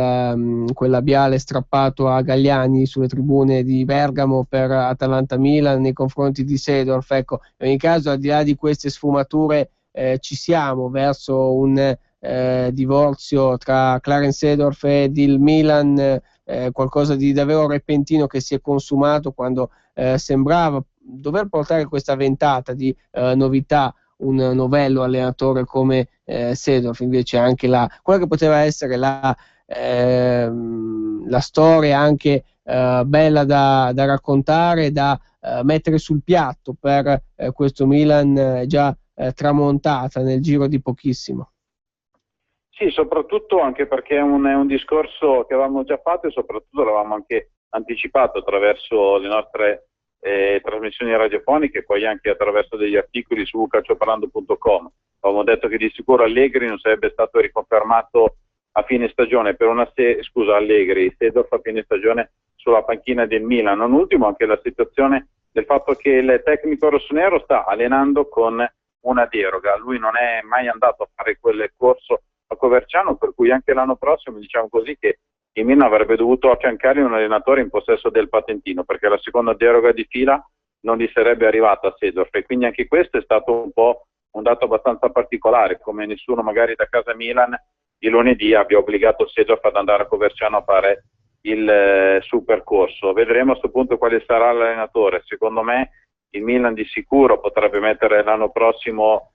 labiale strappato a Galliani sulle tribune di Bergamo per Atalanta-Milan nei confronti di Seedorf. Ecco, in ogni caso, al di là di queste sfumature, ci siamo verso un divorzio tra Clarence Seedorf ed il Milan, qualcosa di davvero repentino che si è consumato quando sembrava dover portare questa ventata di novità un novello allenatore come Seedorf. Invece anche quella che poteva essere la storia anche bella da raccontare, da mettere sul piatto per questo Milan già tramontata nel giro di pochissimo. Sì, soprattutto anche perché è un discorso che avevamo già fatto e soprattutto l'avevamo anche anticipato attraverso le nostre trasmissioni radiofoniche e poi anche attraverso degli articoli su calcioparlando.com. Avevamo detto che di sicuro Allegri non sarebbe stato riconfermato a fine stagione per Allegri, Seedorf a fine stagione sulla panchina del Milan. Non ultimo anche la situazione del fatto che il tecnico rossonero sta allenando con una deroga. Lui non è mai andato a fare quel corso a Coverciano, per cui anche l'anno prossimo diciamo così che il Milan avrebbe dovuto affiancare un allenatore in possesso del patentino, perché la seconda deroga di fila non gli sarebbe arrivata a Seedorf, e quindi anche questo è stato un po' un dato abbastanza particolare, come nessuno magari da casa Milan il lunedì abbia obbligato Seedorf ad andare a Coverciano a fare il suo percorso. Vedremo a questo punto quale sarà l'allenatore. Secondo me il Milan di sicuro potrebbe mettere l'anno prossimo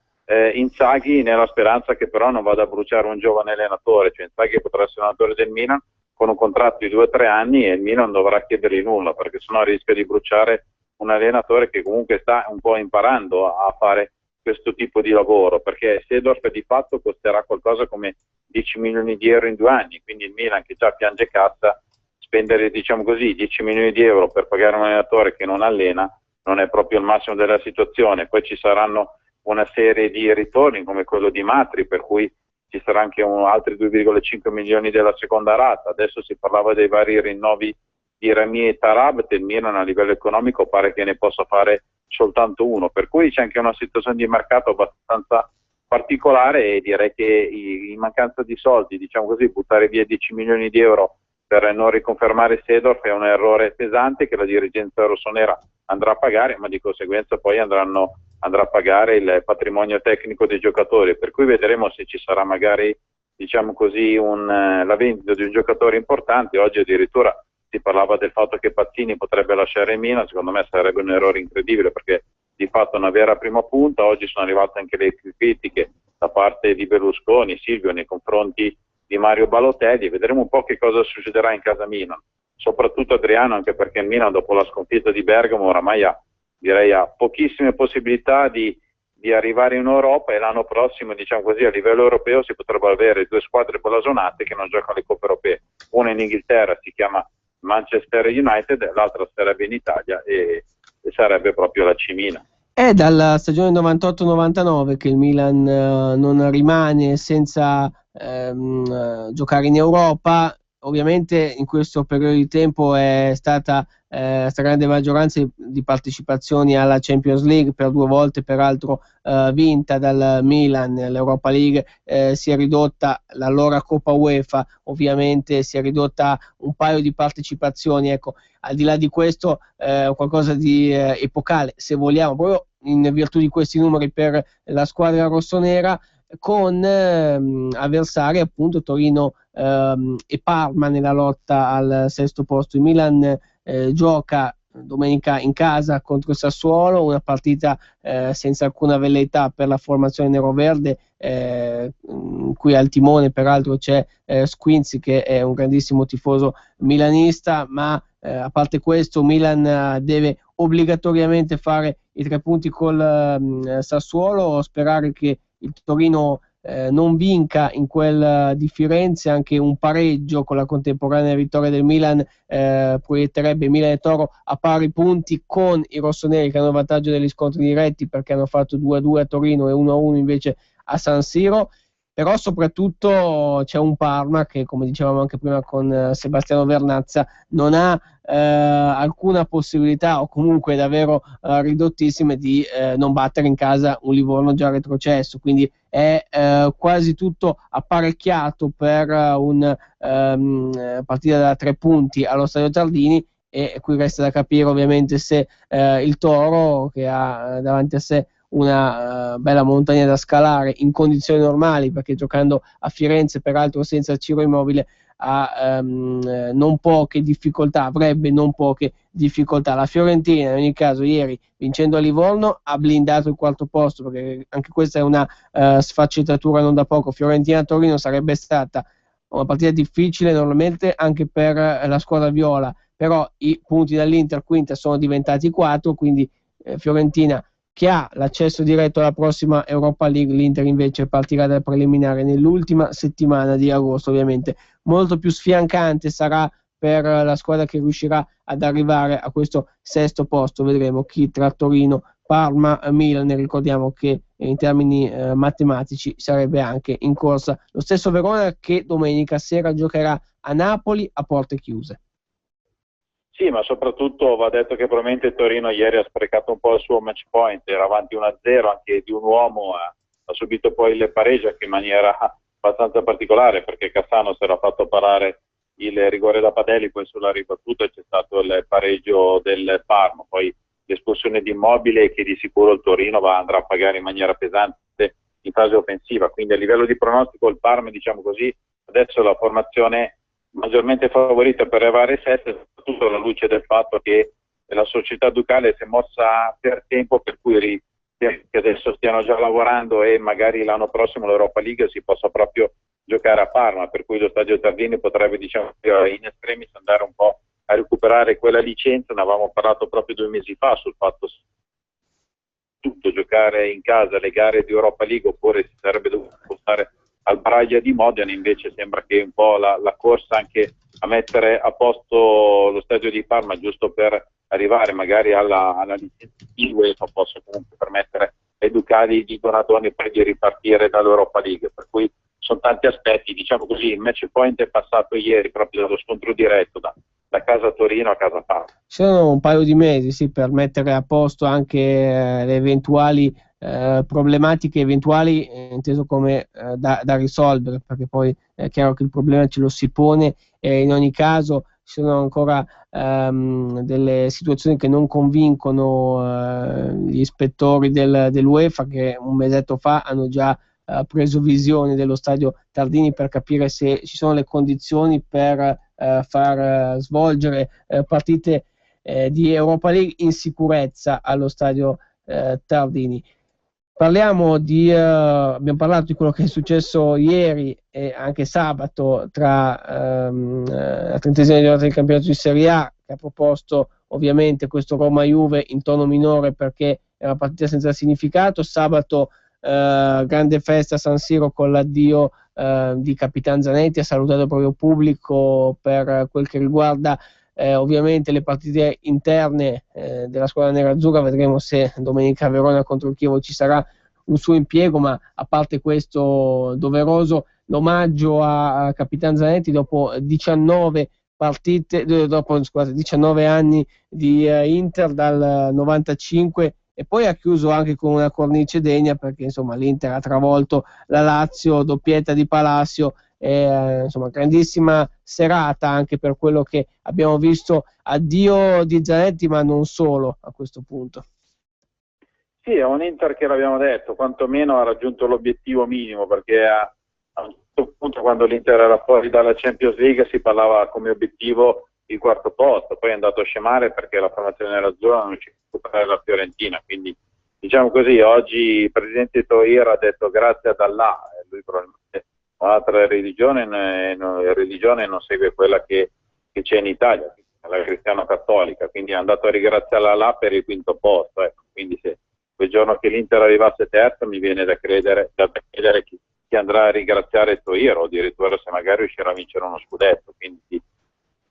Inzaghi, nella speranza che però non vada a bruciare un giovane allenatore, cioè Inzaghi potrà essere allenatore del Milan con un contratto di 2 o 3 anni e il Milan dovrà chiedergli nulla, perché sennò rischia di bruciare un allenatore che comunque sta un po' imparando a fare questo tipo di lavoro, perché Seedorf di fatto costerà qualcosa come 10 milioni di euro in 2 anni, quindi il Milan, che già piange cassa, spendere diciamo così 10 milioni di euro per pagare un allenatore che non allena non è proprio il massimo della situazione. Poi ci saranno una serie di ritorni come quello di Matri, per cui ci sarà anche altri 2,5 milioni della seconda rata. Adesso si parlava dei vari rinnovi di Rami e Tarabt, il Milan a livello economico pare che ne possa fare soltanto uno, per cui c'è anche una situazione di mercato abbastanza particolare, e direi che in mancanza di soldi, diciamo così, buttare via 10 milioni di euro per non riconfermare Seedorf è un errore pesante che la dirigenza rossonera andrà a pagare, ma di conseguenza poi andrà a pagare il patrimonio tecnico dei giocatori, per cui vedremo se ci sarà magari diciamo così la vendita di un giocatore importante. Oggi addirittura si parlava del fatto che Pazzini potrebbe lasciare il Milan. Secondo me sarebbe un errore incredibile, perché di fatto una vera prima punta. Oggi sono arrivate anche le critiche da parte di Berlusconi, Silvio, nei confronti di Mario Balotelli. Vedremo un po' che cosa succederà in casa Milan, soprattutto Adriano, anche perché il Milan dopo la sconfitta di Bergamo oramai ha pochissime possibilità di arrivare in Europa, e l'anno prossimo, diciamo così, a livello europeo si potrebbero avere due squadre blasonate che non giocano le coppe europee. Una in Inghilterra si chiama Manchester United, l'altra sarebbe in Italia e sarebbe proprio la Cimina. È dalla stagione 98-99 che il Milan non rimane senza giocare in Europa. Ovviamente in questo periodo di tempo è stata stragrande maggioranza di partecipazioni alla Champions League, per 2 volte peraltro vinta dal Milan. L'Europa League si è ridotta, l'allora Coppa UEFA ovviamente si è ridotta a un paio di partecipazioni. Ecco, al di là di questo qualcosa di epocale, se vogliamo, proprio in virtù di questi numeri per la squadra rossonera, con avversari appunto Torino e Parma nella lotta al sesto posto. Il Milan gioca domenica in casa contro il Sassuolo, una partita senza alcuna velleità per la formazione neroverde, qui al timone peraltro c'è Squinzi, che è un grandissimo tifoso milanista, ma a parte questo Milan deve obbligatoriamente fare i 3 punti col Sassuolo, sperare che il Torino non vinca in quel di Firenze. Anche un pareggio con la contemporanea vittoria del Milan proietterebbe Milan e Toro a pari punti con i rossoneri, che hanno il vantaggio degli scontri diretti perché hanno fatto 2-2 a Torino e 1-1 invece a San Siro. Però soprattutto c'è un Parma che, come dicevamo anche prima con Sebastiano Vernazza, non ha alcuna possibilità, o comunque davvero ridottissime, di non battere in casa un Livorno già retrocesso. Quindi è quasi tutto apparecchiato per una partita da 3 punti allo Stadio Tardini, e qui resta da capire ovviamente se il Toro, che ha davanti a sé una bella montagna da scalare in condizioni normali, perché giocando a Firenze peraltro senza Ciro Immobile avrebbe non poche difficoltà. La Fiorentina in ogni caso ieri, vincendo a Livorno, ha blindato il 4º posto, perché anche questa è una sfaccettatura non da poco. Fiorentina-Torino sarebbe stata una partita difficile normalmente anche per la squadra viola, però i punti dall'Inter quinta sono diventati 4, quindi Fiorentina che ha l'accesso diretto alla prossima Europa League. L'Inter invece partirà dal preliminare nell'ultima settimana di agosto. Ovviamente molto più sfiancante sarà per la squadra che riuscirà ad arrivare a questo 6º posto. Vedremo chi tra Torino, Parma, Milan. Ricordiamo che in termini matematici sarebbe anche in corsa lo stesso Verona, che domenica sera giocherà a Napoli a porte chiuse. Sì, ma soprattutto va detto che probabilmente Torino ieri ha sprecato un po' il suo match point, era avanti 1-0 anche di un uomo, ha subito poi il pareggio anche in maniera abbastanza particolare, perché Cassano si era fatto parare il rigore da Padelli, poi sulla ribattuta c'è stato il pareggio del Parma, poi l'espulsione di Immobile, che di sicuro il Torino andrà a pagare in maniera pesante in fase offensiva. Quindi a livello di pronostico il Parma, diciamo così, adesso la formazione maggiormente favorita per arrivare ai 7, soprattutto alla luce del fatto che la società ducale si è mossa per tempo, per cui che adesso stiano già lavorando e magari l'anno prossimo l'Europa League si possa proprio giocare a Parma, per cui lo Stadio Tardini potrebbe, diciamo, in estremis andare un po' a recuperare quella licenza. Ne avevamo parlato proprio 2 mesi fa sul fatto tutto giocare in casa le gare di Europa League, oppure si sarebbe dovuto spostare al Braglia di Modena. Invece sembra che un po' la corsa anche a mettere a posto lo stadio di Parma, giusto per arrivare magari alla licenza di UEFA, possa comunque permettere ai ducali di Donadoni poi di ripartire dall'Europa League. Per cui sono tanti aspetti, diciamo così. Il match point è passato ieri proprio dallo scontro diretto da casa Torino a casa Parma. Ci sono un paio di mesi, sì, per mettere a posto anche le eventuali problematiche eventuali, inteso come da risolvere, perché poi è chiaro che il problema ce lo si pone, e in ogni caso ci sono ancora delle situazioni che non convincono gli ispettori dell'UEFA, che un mesetto fa hanno già preso visione dello stadio Tardini per capire se ci sono le condizioni per far svolgere partite di Europa League in sicurezza allo stadio Tardini. Abbiamo parlato di quello che è successo ieri e anche sabato tra la 30esima giornata del campionato di Serie A, che ha proposto ovviamente questo Roma-Juve in tono minore perché è una partita senza significato. Sabato grande festa a San Siro con l'addio di Capitan Zanetti, ha salutato il proprio pubblico per quel che riguarda ovviamente le partite interne della squadra nerazzurra. Vedremo se domenica a Verona contro il Chievo ci sarà un suo impiego, ma a parte questo doveroso l'omaggio a Capitan Zanetti dopo 19 anni di Inter dal 95, e poi ha chiuso anche con una cornice degna perché insomma l'Inter ha travolto la Lazio, doppietta di Palacio. Insomma, grandissima serata anche per quello che abbiamo visto. Addio di Zanetti, ma non solo a questo punto. Sì, è un Inter che l'abbiamo detto, quantomeno ha raggiunto l'obiettivo minimo, perché a un certo punto, quando l'Inter era fuori dalla Champions League, si parlava come obiettivo il quarto posto, poi è andato a scemare perché la formazione nerazzurra non riusciva a superare la Fiorentina, quindi diciamo così, oggi il presidente Toir ha detto grazie ad Allah, lui probabilmente un'altra religione non segue quella che c'è in Italia, la cristiana cattolica, quindi è andato a ringraziare Allah per il quinto posto, ecco. Quindi se quel giorno che l'Inter arrivasse terzo mi viene da credere chi andrà a ringraziare Toir, o addirittura se magari riuscirà a vincere uno scudetto. Quindi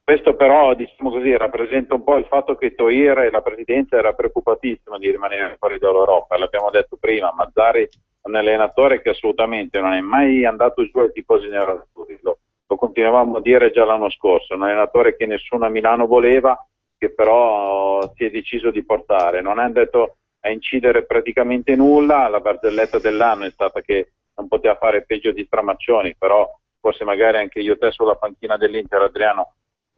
questo però, diciamo così, rappresenta un po' il fatto che Toir e la presidenza era preoccupatissima di rimanere fuori dall'Europa. L'abbiamo detto prima, Mazzarri è un allenatore che assolutamente non è mai andato giù ai tifosi nerazzurri, lo continuavamo a dire già l'anno scorso, un allenatore che nessuno a Milano voleva, che però si è deciso di portare, non è andato a incidere praticamente nulla. La barzelletta dell'anno è stata che non poteva fare peggio di Stramaccioni, però forse magari anche io e te sulla panchina dell'Inter, Adriano,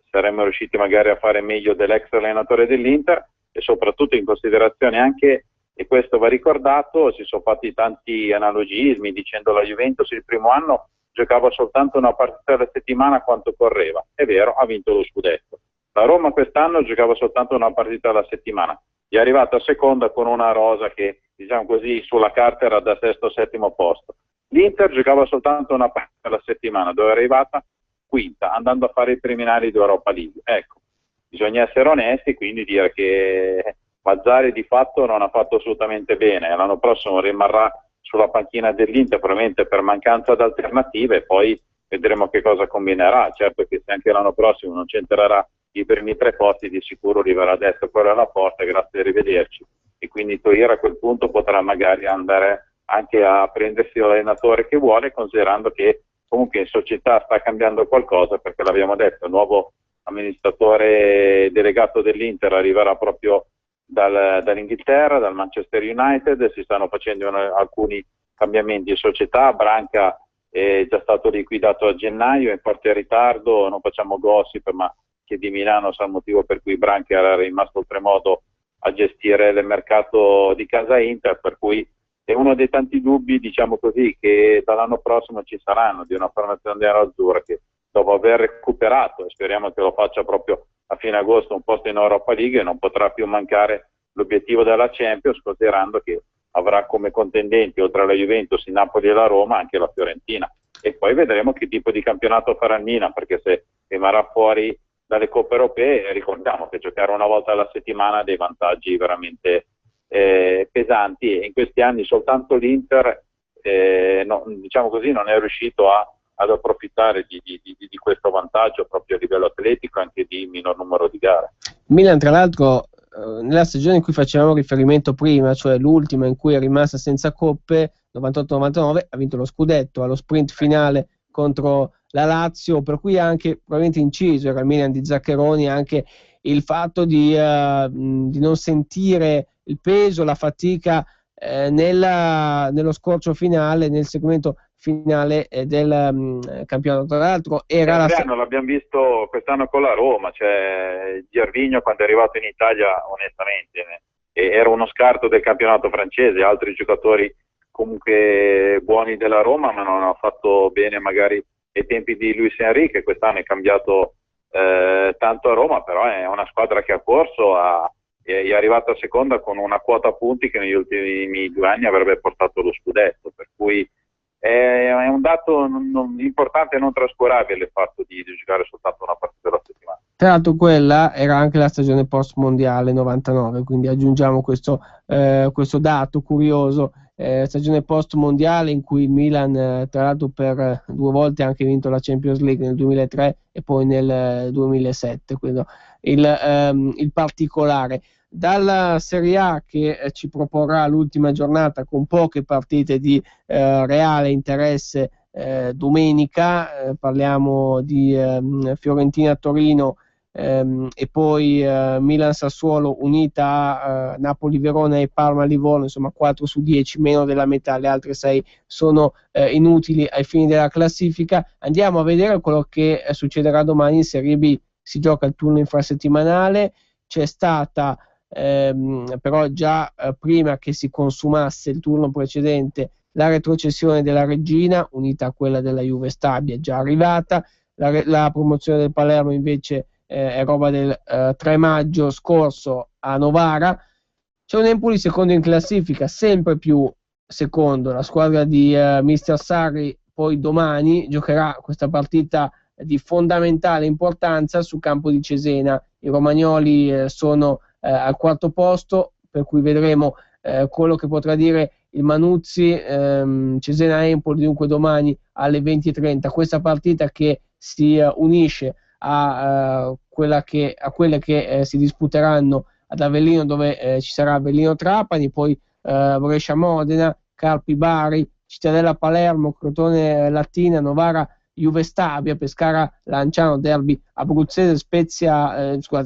saremmo riusciti magari a fare meglio dell'ex allenatore dell'Inter, e soprattutto in considerazione anche, e questo va ricordato, si sono fatti tanti analogismi dicendo la Juventus il primo anno giocava soltanto una partita alla settimana quanto correva, è vero, ha vinto lo scudetto. La Roma quest'anno giocava soltanto una partita alla settimana, è arrivata seconda con una rosa che, diciamo così, sulla carta era da sesto o settimo posto. L'Inter giocava soltanto una partita alla settimana, dove è arrivata quinta, andando a fare i preliminari di Europa League. Ecco, bisogna essere onesti, quindi dire che Mazzarri di fatto non ha fatto assolutamente bene. L'anno prossimo rimarrà sulla panchina dell'Inter, probabilmente per mancanza di alternative, e poi vedremo che cosa combinerà. Certo che se anche l'anno prossimo non c'entrerà i primi tre posti, di sicuro arriverà a destra fuori alla porta, grazie, arrivederci. E quindi Toir a quel punto potrà magari andare anche a prendersi l'allenatore che vuole, considerando che comunque in società sta cambiando qualcosa, perché l'abbiamo detto, il nuovo amministratore delegato dell'Inter arriverà proprio dall'Inghilterra, dal Manchester United. Si stanno facendo alcuni cambiamenti in società. Branca è già stato liquidato a gennaio, è in forte ritardo, non facciamo gossip, ma che di Milano sa il motivo per cui Branca era rimasto oltremodo a gestire il mercato di casa Inter, per cui è uno dei tanti dubbi, diciamo così, che dall'anno prossimo ci saranno, di una formazione nerazzurra che dopo aver recuperato, e speriamo che lo faccia proprio a fine agosto, un posto in Europa League, non potrà più mancare l'obiettivo della Champions, considerando che avrà come contendenti, oltre alla Juventus, il Napoli e la Roma, anche la Fiorentina. E poi vedremo che tipo di campionato farà il Milan, perché se rimarrà fuori dalle coppe europee, ricordiamo che giocare una volta alla settimana ha dei vantaggi veramente pesanti, e in questi anni soltanto l'Inter diciamo così, non è riuscito ad approfittare di questo vantaggio proprio a livello atletico, anche di minor numero di gare. Milan, tra l'altro, nella stagione in cui facevamo riferimento prima, cioè l'ultima in cui è rimasta senza coppe, 98-99, ha vinto lo scudetto allo sprint finale contro la Lazio, per cui ha anche probabilmente inciso, era il Milan di Zaccheroni, anche il fatto di non sentire il peso, la fatica nello scorcio finale, nel segmento finale del campionato. Tra l'altro era l'abbiamo visto quest'anno con la Roma, cioè Gervinho quando è arrivato in Italia, onestamente era uno scarto del campionato francese, altri giocatori comunque buoni della Roma, ma non hanno fatto bene magari ai tempi di Luis Enrique. Quest'anno è cambiato tanto a Roma, però è una squadra che ha corso, è arrivata seconda con una quota punti che negli ultimi 2 anni avrebbe portato lo scudetto, per cui è un dato importante e non trascurabile il fatto di giocare soltanto una partita alla settimana. Tra l'altro quella era anche la stagione post mondiale 99, quindi aggiungiamo questo dato curioso, stagione post mondiale in cui il Milan tra l'altro per 2 volte ha anche vinto la Champions League nel 2003 e poi nel 2007, quindi il particolare. Dalla Serie A che ci proporrà l'ultima giornata con poche partite di reale interesse domenica, parliamo di Fiorentina-Torino e poi Milan-Sassuolo unita a Napoli-Verona e Parma-Livorno, insomma 4 su 10, meno della metà, le altre 6 sono inutili ai fini della classifica. Andiamo a vedere quello che succederà domani in Serie B. Si gioca il turno infrasettimanale, c'è stata però già prima che si consumasse il turno precedente la retrocessione della Reggina unita a quella della Juve Stabia, già arrivata. La promozione del Palermo invece è roba del 3 maggio scorso a Novara. C'è un Empoli secondo in classifica, sempre più secondo, la squadra di Mister Sarri poi domani giocherà questa partita di fondamentale importanza sul campo di Cesena. I romagnoli sono al 4º posto, per cui vedremo quello che potrà dire il Manuzzi. Cesena-Empoli dunque domani alle 20:30, questa partita che si unisce a quelle che si disputeranno ad Avellino, dove ci sarà Avellino-Trapani, poi Brescia-Modena, Carpi-Bari, Cittadella-Palermo, Crotone-Latina, Novara Juve Stabia, Pescara-Lanciano, derby abruzzese,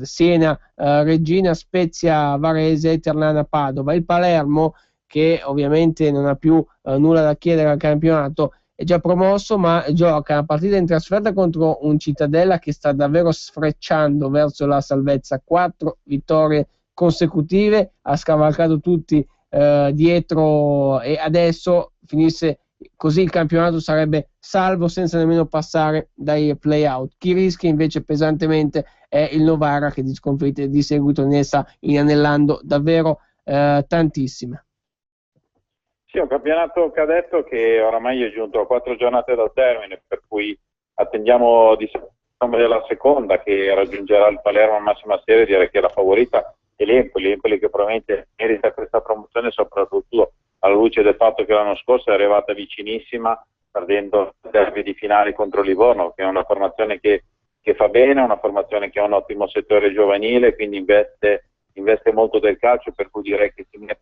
Siena, Reggina, Spezia, Varese, Ternana, Padova. Il Palermo, che ovviamente non ha più nulla da chiedere al campionato, è già promosso, ma gioca una partita in trasferta contro un Cittadella che sta davvero sfrecciando verso la salvezza. 4 vittorie consecutive, ha scavalcato tutti dietro, e adesso finisse così il campionato sarebbe salvo senza nemmeno passare dai play-out. Chi rischia invece pesantemente è il Novara, che di sconfitte di seguito ne sta inanellando davvero tantissime. Sì, un campionato cadetto che oramai è giunto a 4 giornate dal termine, per cui attendiamo di della seconda, che raggiungerà il Palermo in massima serie. Direi che la favorita è l'Empoli che probabilmente merita questa promozione, soprattutto alla luce del fatto che l'anno scorso è arrivata vicinissima, perdendo il derby di finale contro Livorno, che è una formazione che fa bene, una formazione che ha un ottimo settore giovanile, quindi investe molto del calcio, per cui direi che si mette.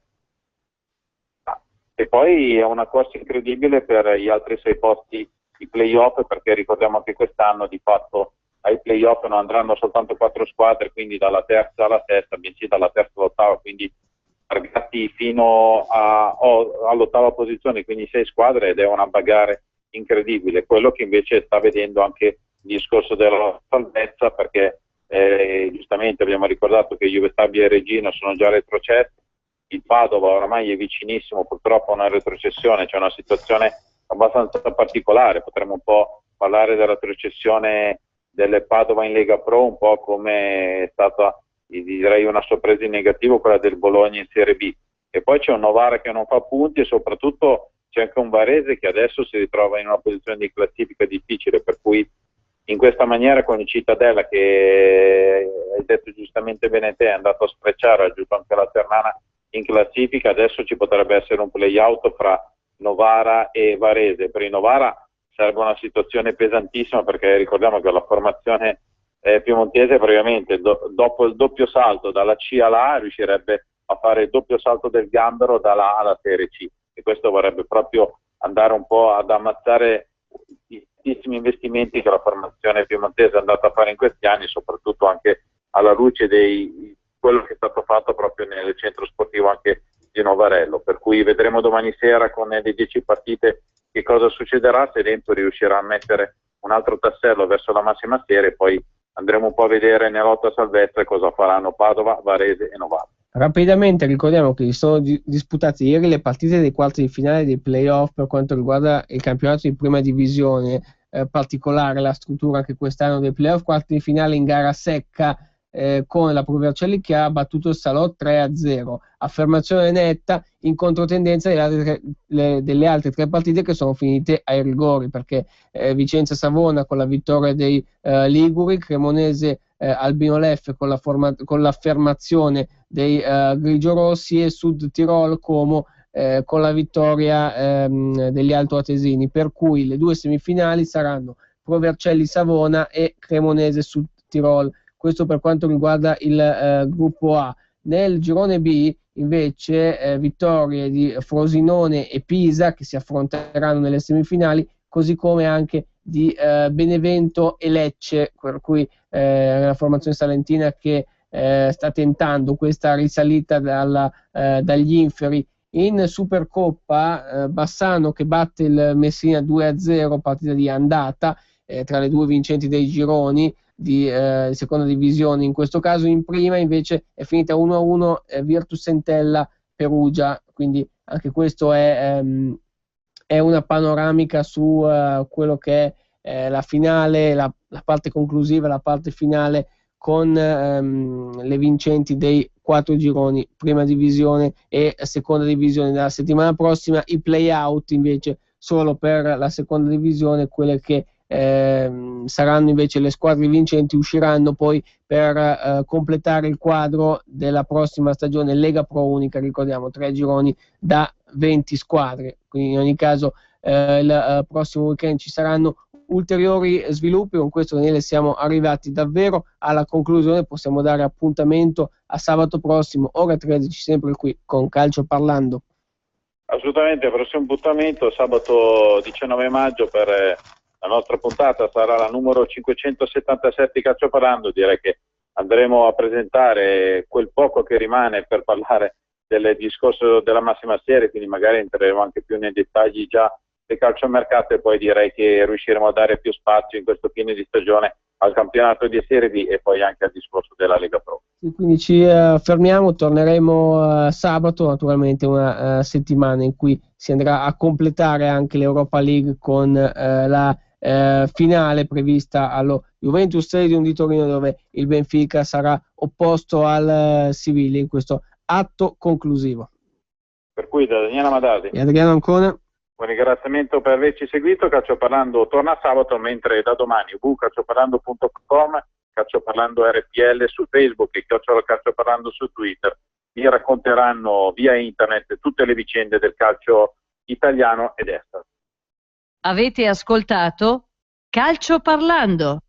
E poi è una corsa incredibile per gli altri 6 posti di play-off, perché ricordiamo anche quest'anno di fatto ai play-off non andranno soltanto 4 squadre, quindi dalla terza alla sesta, bensì dalla terza all'ottava, quindi targati fino all'8ª posizione, quindi 6 squadre, ed è una bagarre incredibile. Quello che invece sta vedendo anche il discorso della salvezza, perché giustamente abbiamo ricordato che Juve Stabia e Reggina sono già retrocesse, il Padova oramai è vicinissimo purtroppo a una retrocessione. C'è una situazione abbastanza particolare, potremmo un po' parlare della retrocessione del Padova in Lega Pro, un po' come è stata, direi, una sorpresa in negativo quella del Bologna in Serie B. E poi c'è un Novara che non fa punti, e soprattutto c'è anche un Varese che adesso si ritrova in una posizione di classifica difficile, per cui in questa maniera con il Cittadella, che hai detto giustamente bene te, è andato a sfrecciare, ha raggiunto anche la Ternana in classifica, adesso ci potrebbe essere un play-out fra Novara e Varese. Per il Novara sarebbe una situazione pesantissima, perché ricordiamo che la formazione piemontese praticamente dopo il doppio salto dalla C alla A riuscirebbe a fare il doppio salto del gambero dalla A alla Serie C, e questo vorrebbe proprio andare un po' ad ammazzare i tantissimi investimenti che la formazione piemontese è andata a fare in questi anni, soprattutto anche alla luce di quello che è stato fatto proprio nel centro sportivo anche di Novarello. Per cui vedremo domani sera con le 10 partite che cosa succederà, se l'Empoli riuscirà a mettere un altro tassello verso la massima serie. Poi andremo un po' a vedere nella lotta salvezza cosa faranno Padova, Varese e Novara. Rapidamente ricordiamo che si sono disputate ieri le partite dei quarti di finale dei playoff per quanto riguarda il campionato di prima divisione. particolare la struttura anche quest'anno dei playoff, quarti di finale in gara secca con la Pro Vercelli che ha battuto il Salò 3-0, affermazione netta in controtendenza delle altre tre partite che sono finite ai rigori, perché Vicenza-Savona con la vittoria dei Liguri, Cremonese Albino Leffe con l'affermazione dei Grigiorossi e Sud Tirol Como con la vittoria degli altoatesini, per cui le due semifinali saranno Pro Vercelli Savona e Cremonese Sud Tirol. Questo per quanto riguarda il gruppo A. Nel girone B invece vittorie di Frosinone e Pisa che si affronteranno nelle semifinali, così come anche di Benevento e Lecce, per cui la formazione salentina che sta tentando questa risalita dagli inferi. In Supercoppa Bassano che batte il Messina 2-0, partita di andata tra le due vincenti dei gironi di seconda divisione. In questo caso in prima invece è finita 1-1 Virtus Entella Perugia, quindi anche questo è una panoramica su quello che è la finale, la parte conclusiva, la parte finale con le vincenti dei 4 gironi, prima divisione e seconda divisione. Dalla settimana prossima i play-out invece solo per la seconda divisione, quelle che saranno invece le squadre vincenti usciranno poi per completare il quadro della prossima stagione Lega Pro Unica, ricordiamo 3 gironi da 20 squadre, quindi in ogni caso il prossimo weekend ci saranno ulteriori sviluppi. Con questo, Daniele, siamo arrivati davvero alla conclusione, possiamo dare appuntamento a sabato prossimo ora 13 sempre qui con Calcio Parlando. Assolutamente, il prossimo appuntamento sabato 19 maggio per la nostra puntata sarà la numero 577 di Calcio Parlando. Direi che andremo a presentare quel poco che rimane per parlare del discorso della massima serie, quindi magari entreremo anche più nei dettagli già del calciomercato e poi direi che riusciremo a dare più spazio in questo fine di stagione al campionato di Serie B e poi anche al discorso della Lega Pro. Quindi ci fermiamo, torneremo sabato, naturalmente una settimana in cui si andrà a completare anche l'Europa League con la finale prevista allo Juventus Stadium di Torino, dove il Benfica sarà opposto al Siviglia in questo atto conclusivo. Per cui da Daniele Madasi e Adriano Ancona, un ringraziamento per averci seguito. Calcio Parlando torna sabato, mentre da domani www.calcioparlando.com, Calcio Parlando RPL su Facebook e Calcio Parlando su Twitter vi racconteranno via internet tutte le vicende del calcio italiano ed estero. Avete ascoltato Calcio Parlando.